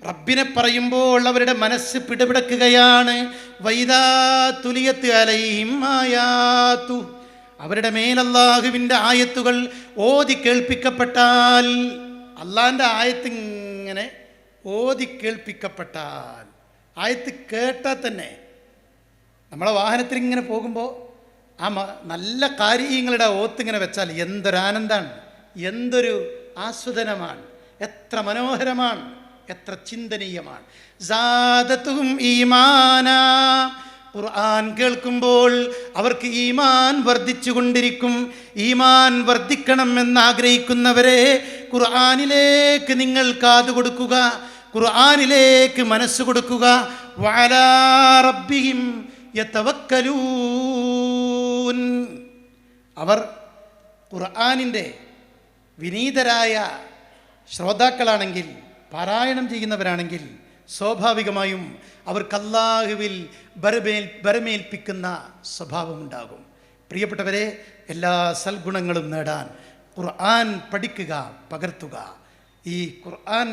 റബ്ബിനെ പറയുമ്പോൾ അവരുടെ മനസ്സ് പിടപിടക്കുകയാണ്. വൈദാ തുലിയത്ത് അലൈഹിം ആയാതു, അവരുടെ മേൽ അല്ലാഹുവിൻ്റെ ആയത്തുകൾ ഓതി കേൾപ്പിക്കപ്പെട്ടാൽ, അള്ളാഹിൻ്റെ ആയത്ത് ഇങ്ങനെ ഓതി കേൾപ്പിക്കപ്പെട്ടാൽ, ആയത്ത് കേട്ടാൽ തന്നെ നമ്മളെ വാഹനത്തിൽ ഇങ്ങനെ പോകുമ്പോൾ ആ നല്ല കാര്യങ്ങളുടെ ഓത്തിങ്ങനെ വെച്ചാൽ എന്തൊരാനന്ദമാണ്, എന്തൊരു ആസ്വദനമാണ്, എത്ര മനോഹരമാണ്, എത്ര ചിന്തനീയമാണ്. സാദത്തുഹും ഈമാനാ, ഖുർആൻ കേൾക്കുമ്പോൾ അവർക്ക് ഈമാൻ വർദ്ധിച്ചുകൊണ്ടിരിക്കും. ഈമാൻ വർദ്ധിക്കണം എന്നാഗ്രഹിക്കുന്നവരെ ഖുർആനിലേക്ക് നിങ്ങൾ കാതു കൊടുക്കുക, ഖുർആനിലേക്ക് മനസ്സ് കൊടുക്കുക. വഅലാ റബ്ബിഹിം യതവക്കലൂൻ, അവർ ഖുർആനിൻ്റെ വിനീതരായ ശ്രോതാക്കളാണെങ്കിൽ, പാരായണം ചെയ്യുന്നവരാണെങ്കിൽ സ്വാഭാവികമായും അവർക്ക് അല്ലാഹുവിൽ ബരമേൽപ്പിക്കുന്ന സ്വഭാവമുണ്ടാകും. പ്രിയപ്പെട്ടവരെ, എല്ലാ സൽഗുണങ്ങളും നേടാൻ ഖുർആൻ പഠിക്കുക, പകർത്തുക. ഈ ഖുർആൻ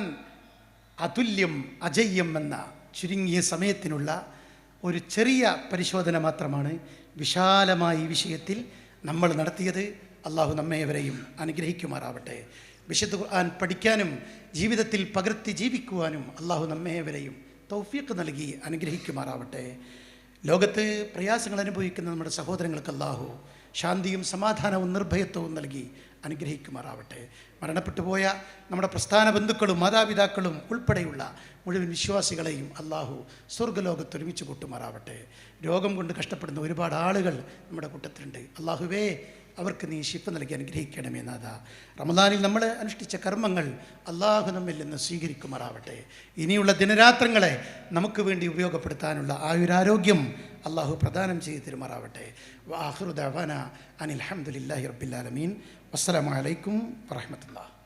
അതുല്യം അജയ്യം എന്ന ചുരുങ്ങിയ സമയത്തിനുള്ള ഒരു ചെറിയ പരിശോധന മാത്രമാണ് വിശാലമായ ഈ വിഷയത്തിൽ നമ്മൾ നടത്തിയത്. അള്ളാഹു നമ്മേവരെയും അനുഗ്രഹിക്കുമാറാവട്ടെ. വിശുദ്ധ ഖുർആൻ പഠിക്കാനും ജീവിതത്തിൽ പകർത്തി ജീവിക്കുവാനും അള്ളാഹു നമ്മേവരെയും തൗഫീഖ് നൽകി അനുഗ്രഹിക്കുമാറാവട്ടെ. ലോകത്ത് പ്രയാസങ്ങൾ അനുഭവിക്കുന്ന നമ്മുടെ സഹോദരങ്ങൾക്ക് അള്ളാഹു ശാന്തിയും സമാധാനവും നിർഭയത്വവും നൽകി അനുഗ്രഹിക്കുമാറാവട്ടെ. മരണപ്പെട്ടു പോയ നമ്മുടെ പ്രസ്ഥാന ബന്ധുക്കളും മാതാപിതാക്കളും ഉൾപ്പെടെയുള്ള മുഴുവൻ വിശ്വാസികളെയും അള്ളാഹു സ്വർഗ്ഗലോകത്ത് ഒരുമിച്ച് കൂട്ടുമാറാവട്ടെ. രോഗം കൊണ്ട് കഷ്ടപ്പെടുന്ന ഒരുപാട് ആളുകൾ നമ്മുടെ കൂട്ടത്തിലുണ്ട്. അള്ളാഹുവേ, അവർക്ക് നീ ശിഫ നൽകി അനുഗ്രഹിക്കണമേ നാഥ. റമദാനിൽ നമ്മൾ അനുഷ്ഠിച്ച കർമ്മങ്ങൾ അള്ളാഹു നമ്മിൽ നിന്ന് സ്വീകരിക്കുമാറാവട്ടെ. ഇനിയുള്ള ദിനരാത്രങ്ങളെ നമുക്ക് വേണ്ടി ഉപയോഗപ്പെടുത്താനുള്ള ആയുരാരോഗ്യം അള്ളാഹു പ്രദാനം ചെയ്ത് തരുമാറാവട്ടെ. വആഖിറു ദഅവാന അനിൽ ഹംദുലില്ലാഹി റബ്ബിൽ ആലമീൻ. വസ്സലാമു അലൈക്കും വറഹ്മത്തുള്ളാഹി.